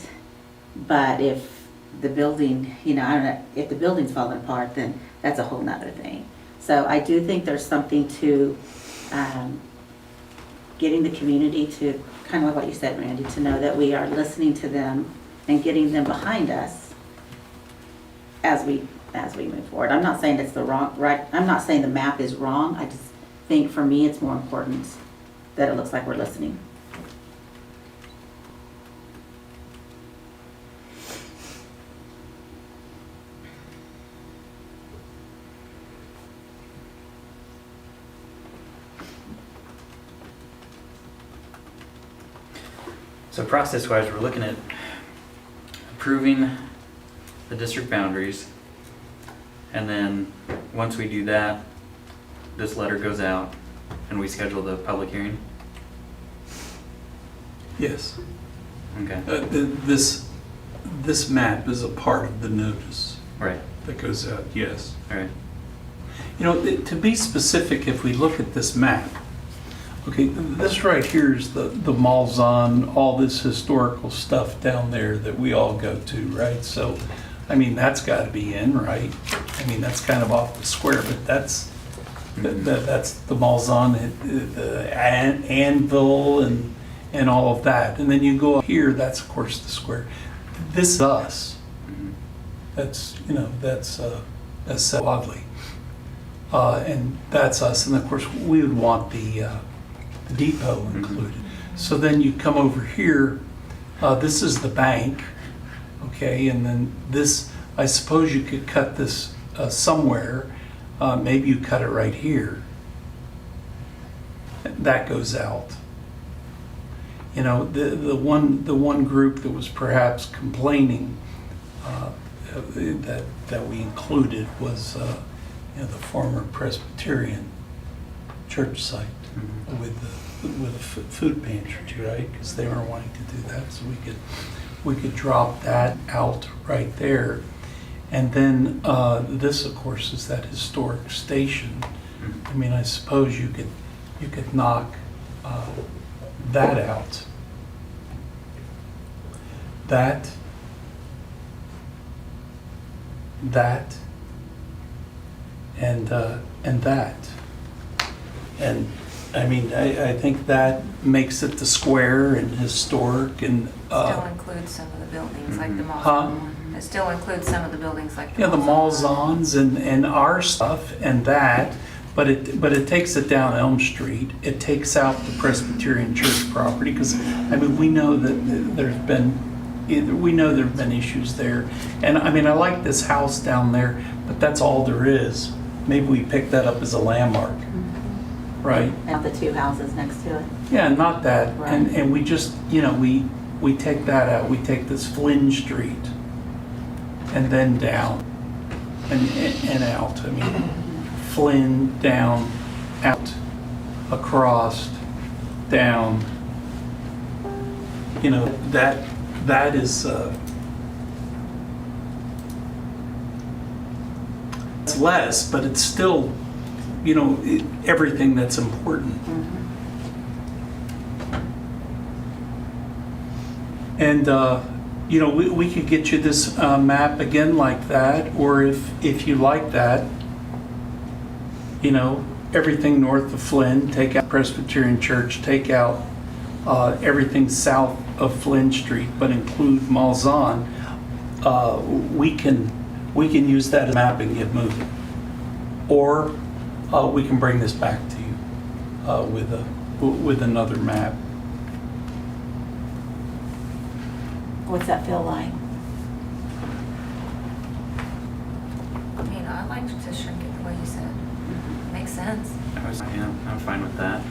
but if the building, I don't know, if the building's falling apart, then that's a whole nother thing. So I do think there's something to getting the community to, kind of like what you said, Randy, to know that we are listening to them and getting them behind us as we move forward. I'm not saying it's I'm not saying the map is wrong. I just think for me, it's more important that it looks like we're listening.
So process-wise, we're looking at approving the district boundaries. And then, once we do that, this letter goes out and we schedule the public hearing.
Yes.
Okay.
This map is a part of the notice
Right,
that goes out, yes.
all right.
To be specific, if we look at this map, okay, this right here is the Malzahn, all this historical stuff down there that we all go to, right? So, I mean, that's got to be in, right? I mean, that's kind of off the square, but that's the Malzahn, the anvil and all of that. And then you go up here, that's of course the square. This is us. That's so oddly. And that's us, and of course, we would want the depot included. So then you come over here, this is the bank, okay, and then this, I suppose you could cut this somewhere, maybe you cut it right here. That goes out. The one group that was perhaps complaining that we included was the former Presbyterian church site with the food pantry, right? Because they were wanting to do that, so we could drop that out right there. And then this, of course, is that historic station. I mean, I suppose you could knock that out. That, and that. And I mean, I think that makes it the square and historic and.
Still includes some of the buildings, like the mall.
Huh?
It still includes some of the buildings, like the
Yeah, the
Malzahn.
Malzahns and our stuff and that, but it takes it down Elm Street. It takes out the Presbyterian Church property, because, I mean, we know that there's been issues there. And I mean, I like this house down there, but that's all there is. Maybe we pick that up as a landmark, right?
Not the two houses next to it.
Yeah, not that.
Right.
And we just, we take that out. We take this Flynn Street and then down and out. I mean, Flynn, down, out, across, down. That is, it's less, but it's still, everything that's important. And, we could get you this map again like that, or if you like that, everything north of Flynn, take out Presbyterian Church, take out everything south of Flynn Street, but include Malzahn. We can use that as a map and get moving. Or we can bring this back to you with another map.
What's that feel like?
I mean, I like to shrink it the way you said. Makes sense.
I'm fine with that.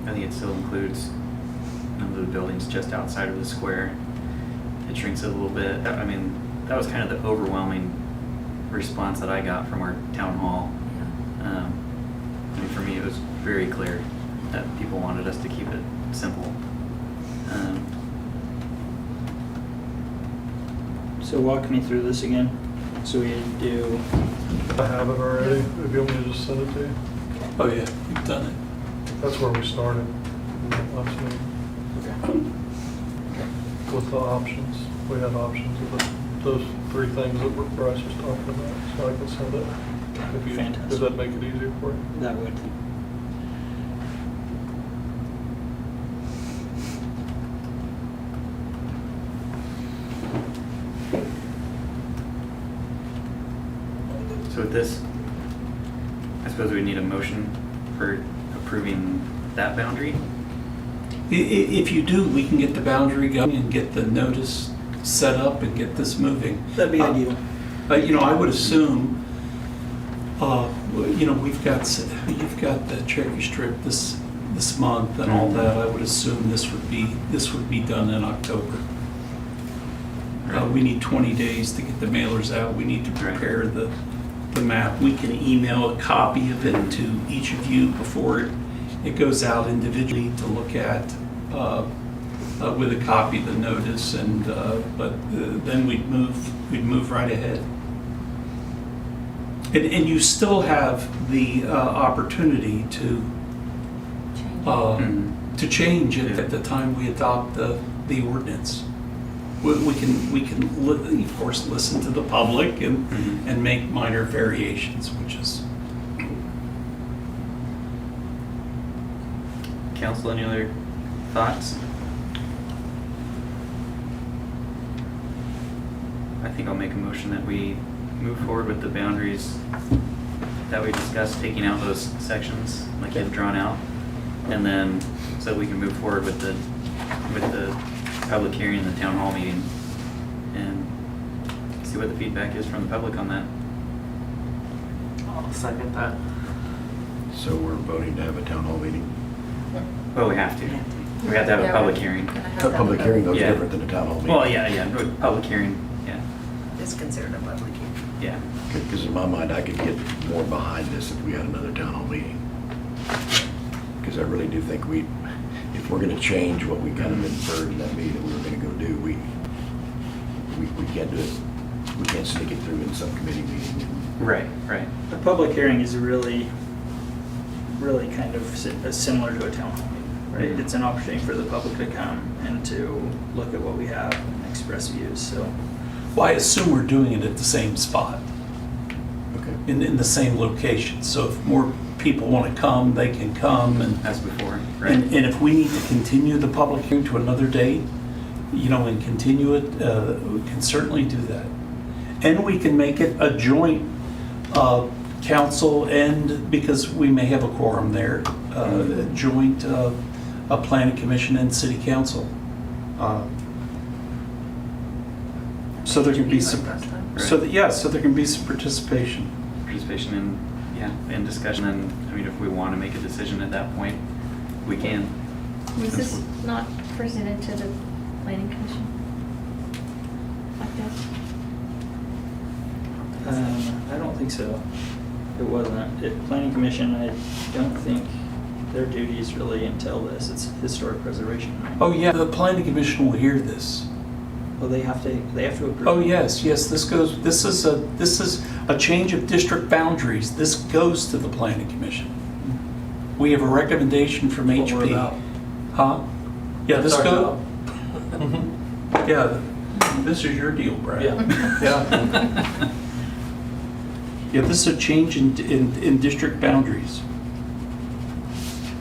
I think it still includes the buildings just outside of the square. It shrinks it a little bit. I mean, that was kind of the overwhelming response that I got from our town hall. I mean, for me, it was very clear that people wanted us to keep it simple.
So walk me through this again. So we do,
I have it already, if you want me to just send it to you.
Oh yeah, you've done it.
That's where we started last meeting. With the options, we had options of those three things that Bryce was talking about, so I can send it.
Fantastic.
Does that make it easier for you?
that would.
So with this, I suppose we need a motion for approving that boundary.
If you do, we can get the boundary going and get the notice set up and get this moving.
That'd be ideal.
I would assume, you've got the Cherokee Strip this month and all that. I would assume this would be done in October. We need 20 days to get the mailers out. We need to prepare the map. We can email a copy of it to each of you before it goes out individually to look at with a copy of the notice, and but then we'd move right ahead. And you still have the opportunity to change it at the time we adopt the ordinance. We can of course listen to the public and make minor variations, which is.
Council, any other thoughts? I think I'll make a motion that we move forward with the boundaries that we discussed, taking out those sections like you've drawn out, and then so we can move forward with the public hearing and the town hall meeting and see what the feedback is from the public on that.
I'll second that.
So we're voting to have a town hall meeting?
Well, we have to. We have to have a public hearing.
A public hearing, though, is
Yeah.
different than a town hall meeting.
Well, yeah, public hearing, yeah,
It's considered a public hearing.
yeah.
Because in my mind, I could get more behind this if we had another town hall meeting. Because I really do think if we're gonna change what we kind of inferred in that meeting that we were gonna go do, we can't do it we can't sneak it through in some committee meeting.
Right, right.
The public hearing is really kind of similar to a town hall meeting, right?
Mhm.
It's an opportunity for the public to come and to look at what we have and express views, so.
Well, I assume we're doing it at the same spot,
Okay.
in the same location. So if more people want to come, they can come, and
As before, right?
And if we need to continue the public hearing to another date, and continue it, we can certainly do that. And we can make it a joint council and, because we may have a quorum there, a joint a planning commission and city council. So there can be some, so there can be some participation.
Participation in discussion, and, I mean, if we want to make a decision at that point, we can.
Was this not presented to the planning commission? Like this?
I don't think so. It wasn't. Planning commission, I don't think their duty is really until this. It's historic preservation, right?
Oh, yeah, the planning commission will hear this.
Well, they have to approve.
Oh, yes, this is a change of district boundaries. This goes to the planning commission. We have a recommendation from
That's what we're
HP.
about.
Huh? Yeah, this
That's our
goes. Yeah, this is your deal, Brad.
Yeah.
Yeah. Yeah, this is a change in district boundaries.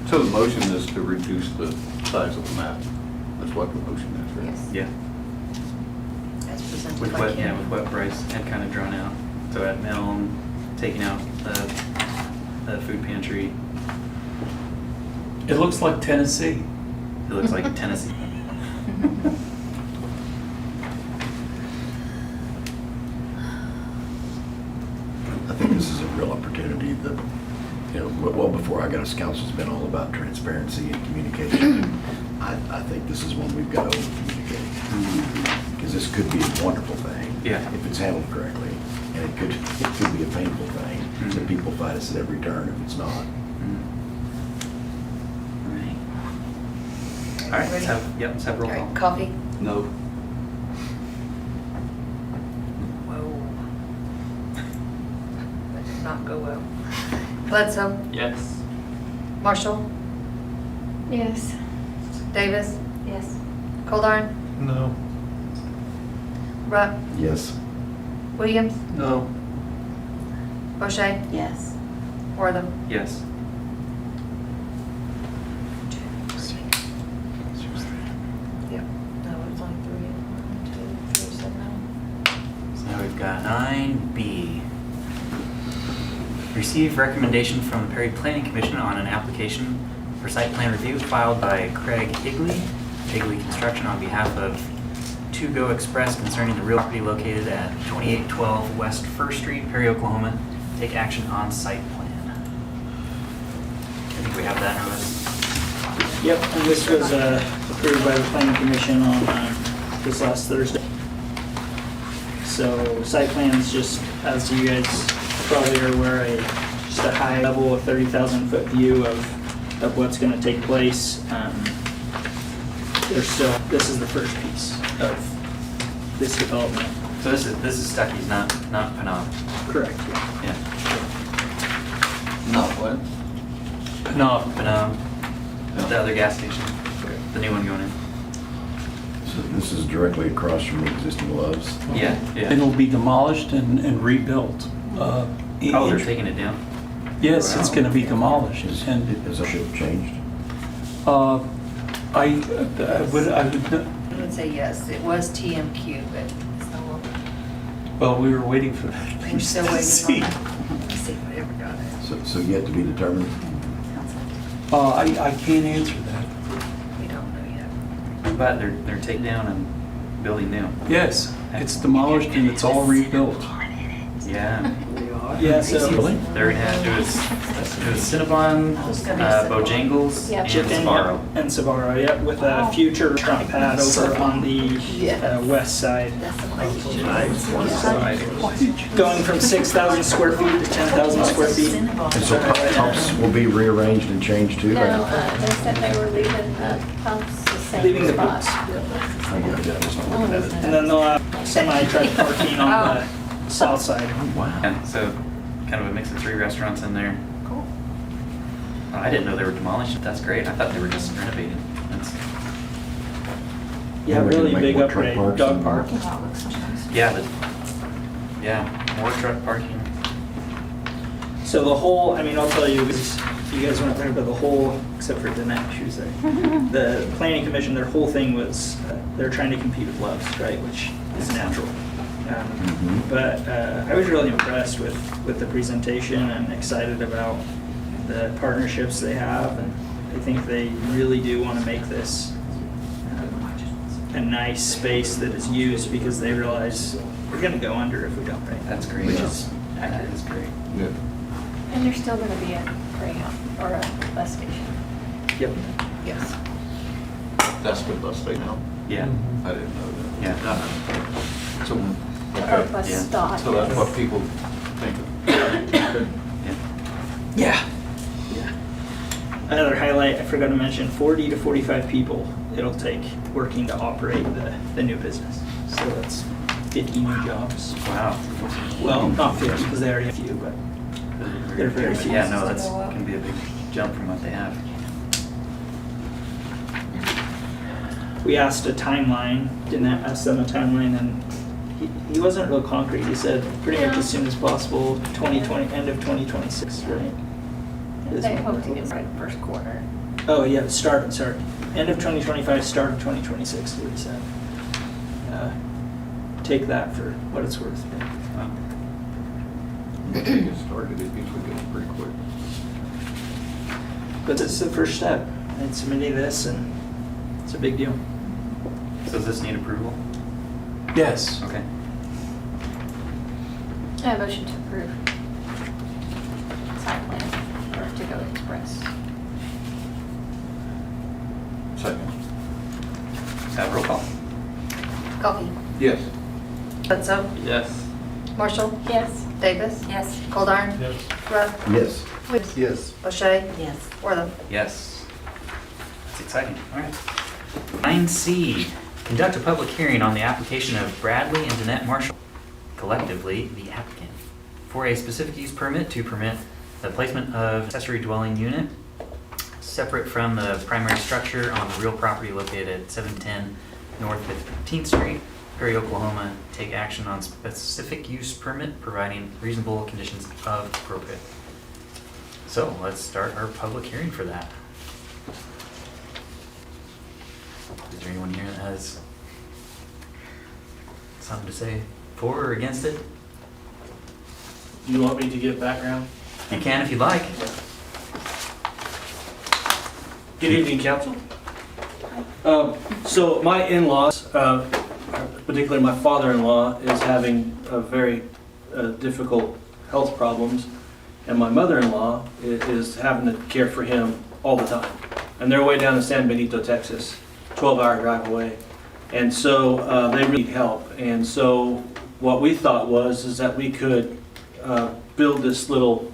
So the motion is to reduce the size of the map. That's what the motion is, right?
Yes.
Yeah,
As presented
with
by
what,
Kim.
with what Bryce had kind of drawn out. So at Milne, taking out the food pantry,
It looks like Tennessee.
it looks like Tennessee.
I think this is a real opportunity that, well before I got us, council's been all about transparency and communication. I think this is one we've got to communicate. Because this could be a wonderful thing.
Yeah.
If it's handled correctly. And it could be a painful thing that
Mhm.
people fight us at every turn if it's not.
Right. All right, let's have roll
All
call.
right, coffee?
No.
Whoa. That did not go well. Bledsoe?
Yes.
Marshall?
Yes.
Davis?
Yes.
Coldarn?
No.
Rupp?
Yes.
Williams?
No.
O'Shea?
Yes.
Wortham?
Yes.
Yep. No, it was only 3. 1, 2, 3, 7.
So now we've got 9B. Receive recommendation from the Perry Planning Commission on an application for site plan review filed by Craig Higley Construction on behalf of To Go Express concerning the real property located at 2812 West First Street, Perry, Oklahoma. Take action on site plan. I think we have that on this.
Yep, and this was approved by the planning commission on this last Thursday. So site plans, just as you guys probably are aware, just a high level of 30,000 foot view of what's going to take place. This is the first piece of this development.
So this is Stuckey's, not Panama.
Correct.
Yeah.
Not what?
Panama, the other gas station, the new one going in.
So this is directly across from the existing Loves.
Yeah,
And
yeah.
it'll be demolished and rebuilt.
Oh, they're taking it down?
Yes, it's going to be demolished.
Is
And
the ship changed?
I would,
I would say yes. It was TMQ, but it's no longer.
well, we were waiting for that.
We're still
to
waiting
see.
on that. Let's see if we ever got it.
So yet to be determined?
I can't answer that.
We don't know yet.
But they're taking down and building new.
Yes, it's demolished and it's all rebuilt.
Yeah.
Yeah, so
They're gonna have to do is Cinnabon, Bojangles,
Yeah.
and
Chicken
Sbarro.
and Savaro, yep, with a future restaurant pad over on the west side. Going from 6,000 square feet to 10,000 square feet.
And so pumps will be rearranged and changed too?
No, they said they were leaving the pumps the
Leaving
same
the
spot.
pumps.
I got it, I just not looking at it.
And then they'll have semi-truck parking on the south side.
Wow.
Yeah, so kind of a mix of 3 restaurants in there.
Cool.
I didn't know they were demolished. That's great. I thought they were just renovated. That's,
Yeah,
we can
really
make
big
more truck
upgrade,
parks
dog
and-
park.
Wow, looks nice.
yeah, more truck parking.
So the whole, I mean, I'll tell you, because you guys weren't there, but the whole, except for Danette, she was there. The planning commission, their whole thing was, they're trying to compete with Love's, right, which is natural. But I was really impressed with the presentation and excited about the partnerships they have. And I think they really do want to make this a nice space that is used because they realize we're going to go under if we don't, right?
That's great.
Which is
That is great.
Yeah.
And there's still gonna be a Greyhound or a bus station.
Yep.
Yes.
That's the bus stay now?
Yeah.
I didn't know that.
Yeah.
So,
Or
okay.
bus
Yeah.
stop.
So that's
yes.
what people think of. Okay.
Yeah.
Yeah. Another highlight, I forgot to mention, 40 to 45 people it'll take working to operate the new business. So that's 50 new jobs.
Wow.
Well, not 50, because they already have a few, but they're very few.
Yeah, no, that's gonna be a big jump from what they have.
We asked a timeline, didn't ask them a timeline, and he wasn't real concrete. He said pretty much as soon as possible, 2020, end of 2026, right?
They hope to get started first quarter.
Oh, yeah, sorry. End of 2025, start of 2026 is what he said. Take that for what it's worth.
Wow.
Once you get started, it usually goes pretty quick.
But it's the first step. And submitting this, and it's a big deal.
So does this need approval?
Yes.
Okay.
I have a motion to approve. Site plan for To Go Express.
Second.
Have roll call.
Coffee.
Yes.
Bledsoe.
Yes.
Marshall.
Yes.
Davis.
Yes.
Goldar.
Yes.
Ruff.
Yes.
Woods.
Yes.
O'Shea.
Yes.
Wortham.
Yes. That's exciting. All right. 9C, conduct a public hearing on the application of Bradley and Danette Marshall, collectively the applicant, for a specific use permit to permit the placement of accessory dwelling unit separate from the primary structure on the real property located at 710 North 15th Street, Perry, Oklahoma. Take action on specific use permit, providing reasonable conditions of appropriate. So let's start our public hearing for that. Is there anyone here that has something to say for or against it?
You want me to give background?
You can if you'd like.
Good evening, council. So my in-laws, particularly my father-in-law, is having a very difficult health problems, and my mother-in-law is having to care for him all the time. And they're way down in San Benito, Texas, 12-hour drive away. And so they really need help. And so what we thought is that we could build this little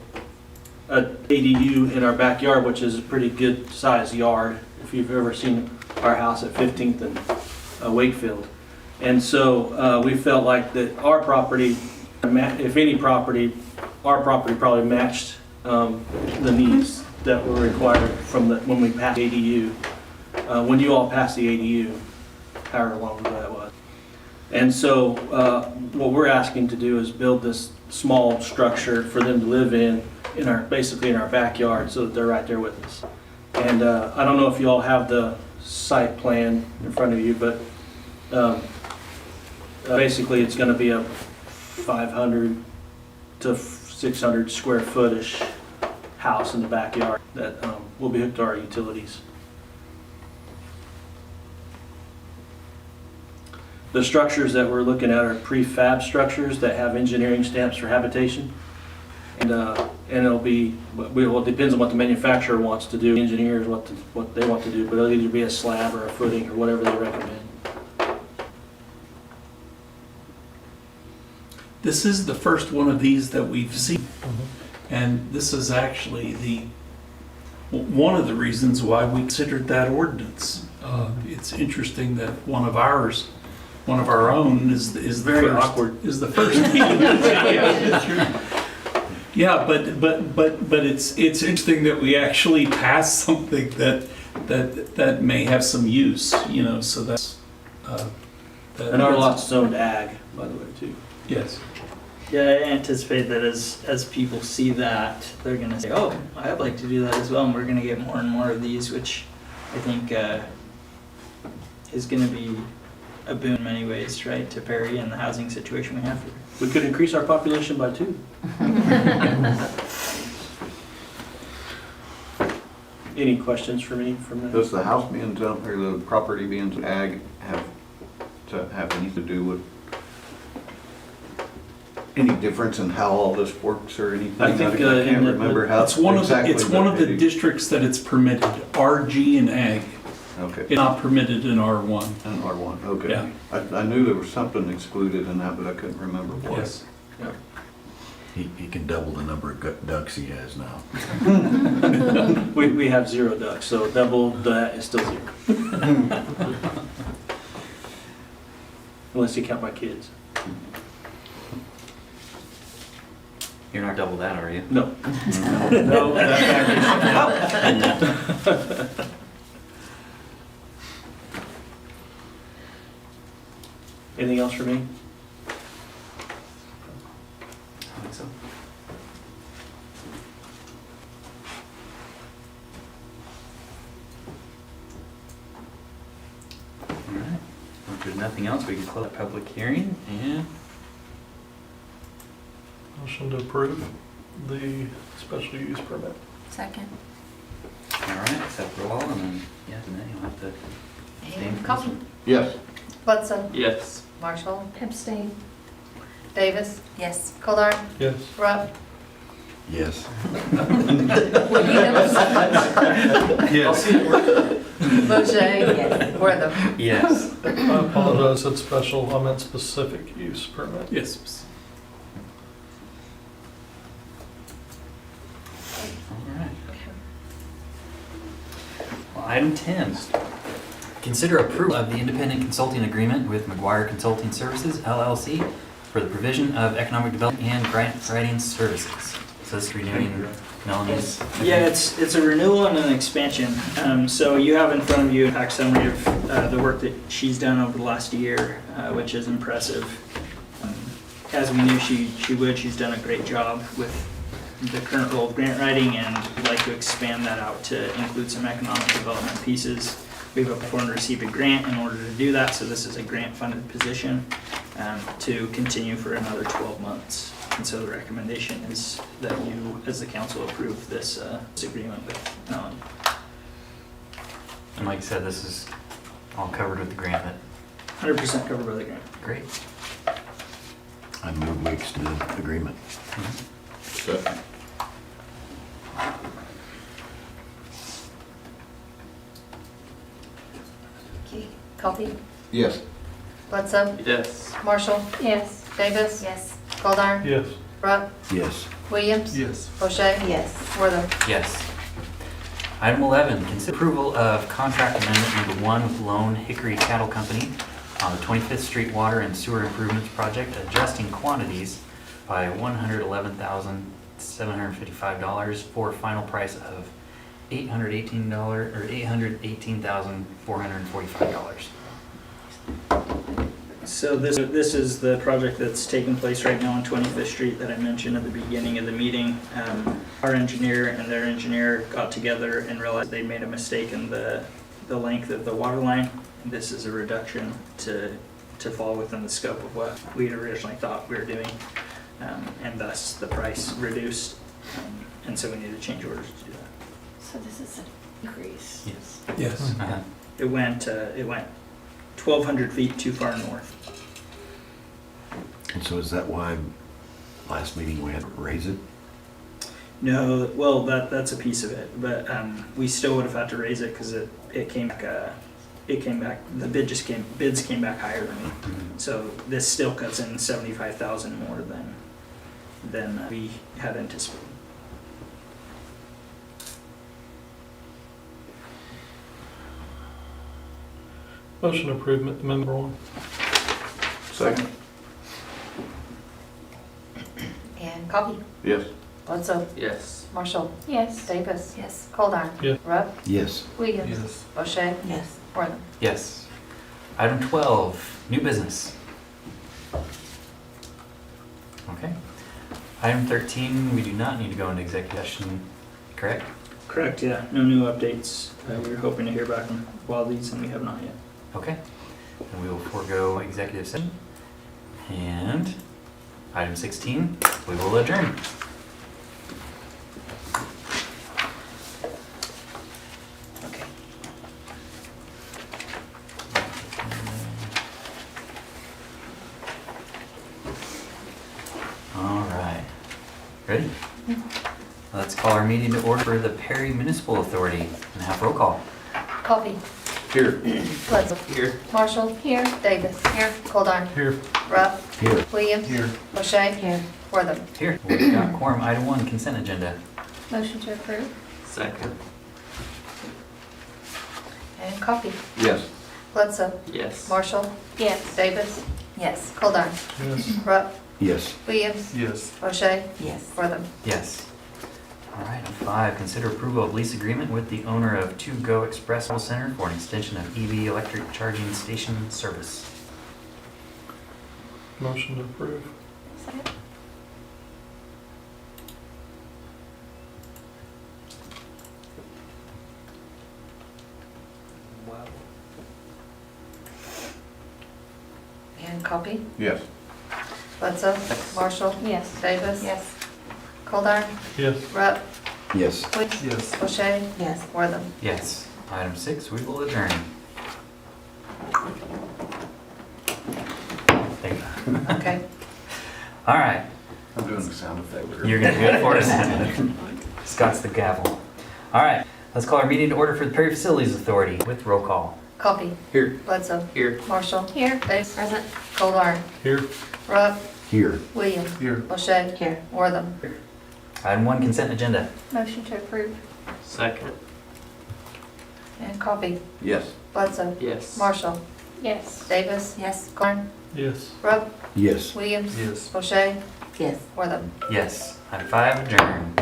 ADU in our backyard, which is a pretty good sized yard, if you've ever seen our house at 15th and Wakefield. And so we felt like that our property, if any property, our property probably matched the needs that were required from when we passed the ADU, when you all passed the ADU, however long ago that was. And so what we're asking to do is build this small structure for them to live in basically in our backyard, so that they're right there with us. And I don't know if you all have the site plan in front of you, but basically it's going to be a 500 to 600 square footish house in the backyard that will be hooked to our utilities. The structures that we're looking at are prefab structures that have engineering stamps for habitation. And it'll be, well, it depends on what the manufacturer wants to do, engineers what they want to do, but it'll either be a slab or a footing or whatever they recommend.
This is the first one of these that we've seen. And this is actually one of the reasons why we considered that ordinance. It's interesting that one of our own is the
Very
first-
awkward.
Is the first. Yeah, but it's interesting that we actually passed something that may have some use, you know, so that's.
And our lot's zoned ag, by the way, too.
Yes.
Yeah, I anticipate that as people see that, they're gonna say, oh, I'd like to do that as well, and we're gonna get more and more of these, which I think is gonna be a boon in many ways, right, to Perry and the housing situation we have here.
We could increase our population by 2. Any questions for me from that?
Does the house being zoned, or the property being ag have anything to do with any difference in how all this works or anything?
I think,
I can't
in the-
remember how
It's one of
exactly.
it's one of the
but it-
districts that it's permitted, RG and ag.
Okay.
It's not permitted in R1.
And R1, okay.
Yeah.
I knew there was something excluded in that, but I couldn't remember what.
Yes.
He can double the number of ducks he has now.
We have 0 ducks, so double that is still 0. Unless you count my kids.
You're not double that, are you?
No. No, that factors. Anything else for me?
I think so. All right. If there's nothing else, we can close the public hearing and
Motion to approve the special use permit.
Second.
all right, accept roll and then and then you'll have to abstain from
Coffee.
this one.
Yes.
Hudson,
Yes.
Marshall,
Abstain.
Davis,
Yes.
Goldar,
Yes.
Rupp,
Yes.
Yes.
Boucher, Wortham.
Yes.
I apologize, it's special, I meant specific use permit.
Yes.
All right. Well, item 10, consider approval of the independent consulting agreement with McGuire Consulting Services LLC for the provision of economic development and grant writing services. So this is renewing Melanie's.
Yeah, it's a renewal and an expansion. So you have in front of you a pack summary of the work that she's done over the last year, which is impressive. As we knew she would, she's done a great job with the current role of grant writing, and we'd like to expand that out to include some economic development pieces. We've applied and received a grant in order to do that, so this is a grant-funded position to continue for another 12 months. And so the recommendation is that you, as the council, approve this agreement with Melanie.
And like you said, this is all covered with the grant.
100% covered by the grant.
Great.
I move we extend the agreement.
Second.
Coffee,
Yes.
Hudson,
Yes.
Marshall,
Yes.
Davis,
Yes.
Goldar,
Yes.
Rupp,
Yes.
Williams,
Yes.
Boucher,
Yes.
Wortham.
Yes. Item 11, consider approval of contract amendment number 1 with Lone Hickory Cattle Company on the 25th Street Water and Sewer Improvements Project, adjusting quantities by $111,755 for a final price of $818,445.
So this is the project that's taking place right now on 25th Street that I mentioned at the beginning of the meeting. Our engineer and their engineer got together and realized they made a mistake in the length of the water line. This is a reduction to fall within the scope of what we had originally thought we were doing, and thus the price reduced. And so we need to change orders to do that.
So this is an increase.
Yes.
Yes.
Uh-huh.
It went 1,200 feet too far north.
And so is that why last meeting we had to raise it?
No, well, that's a piece of it, but we still would have had to raise it because it came back. The bids came back higher than me. So this still cuts in 75,000 more than we had anticipated.
Motion to approve amendment number 1.
Second.
And Coffee.
Yes.
Bledsoe.
Yes.
Marshall.
Yes.
Davis.
Yes.
Goldar.
Yes.
Rupp.
Yes.
Williams.
Yes.
O'Shea.
Yes.
Wortham.
Yes. Item 12, new business. Okay. Item 13, we do not need to go into executive session, correct?
Correct, yeah. No new updates. We're hoping to hear back from Wildies, and we have not yet.
Okay. And we will forego executive session. And item 16, we will adjourn.
Okay.
All right. Ready? Let's call our meeting to order for the Perry Municipal Authority and have roll call.
Coffee.
Here.
Bledsoe.
Here.
Marshall.
Here.
Davis. Here. Goldar.
Here.
Rupp.
Here.
Williams.
Here.
O'Shea.
Here.
Wortham.
Here. We've got quorum. Item 1, consent agenda.
Motion to approve.
Second.
And Coffee.
Yes.
Bledsoe.
Yes.
Marshall.
Yes.
Davis.
Yes.
Goldar.
Yes.
Rupp.
Yes.
Williams.
Yes.
O'Shea.
Yes.
Wortham.
Yes. All right, item 5, consider approval of lease agreement with the owner of 2 Go Express Center for an extension of EV electric charging station service.
Motion to approve.
Second.
Wow.
And Coffee.
Yes.
Bledsoe. Marshall.
Yes.
Davis.
Yes.
Goldar.
Yes.
Rupp.
Yes.
Williams.
Yes.
O'Shea.
Yes.
Wortham.
Yes. Item 6, we will adjourn. Thank you.
Okay.
All right,
I'm doing the sound effect.
you're gonna do it for us? Scott's the gavel. All right, let's call our meeting to order for the Perry Facilities Authority with roll call.
Coffee.
Here.
Bledsoe.
Here.
Marshall.
Here.
Davis.
Present.
Goldar.
Here.
Rupp.
Here.
Williams.
Here.
O'Shea.
Here.
Wortham.
Item 1, consent agenda.
Motion to approve.
Second.
And Coffee.
Yes.
Bledsoe.
Yes.
Marshall.
Yes.
Davis.
Yes.
Goldar.
Yes.
Rupp.
Yes.
Williams.
Yes.
O'Shea.
Yes.
Wortham.
Yes. Item 5, adjourn.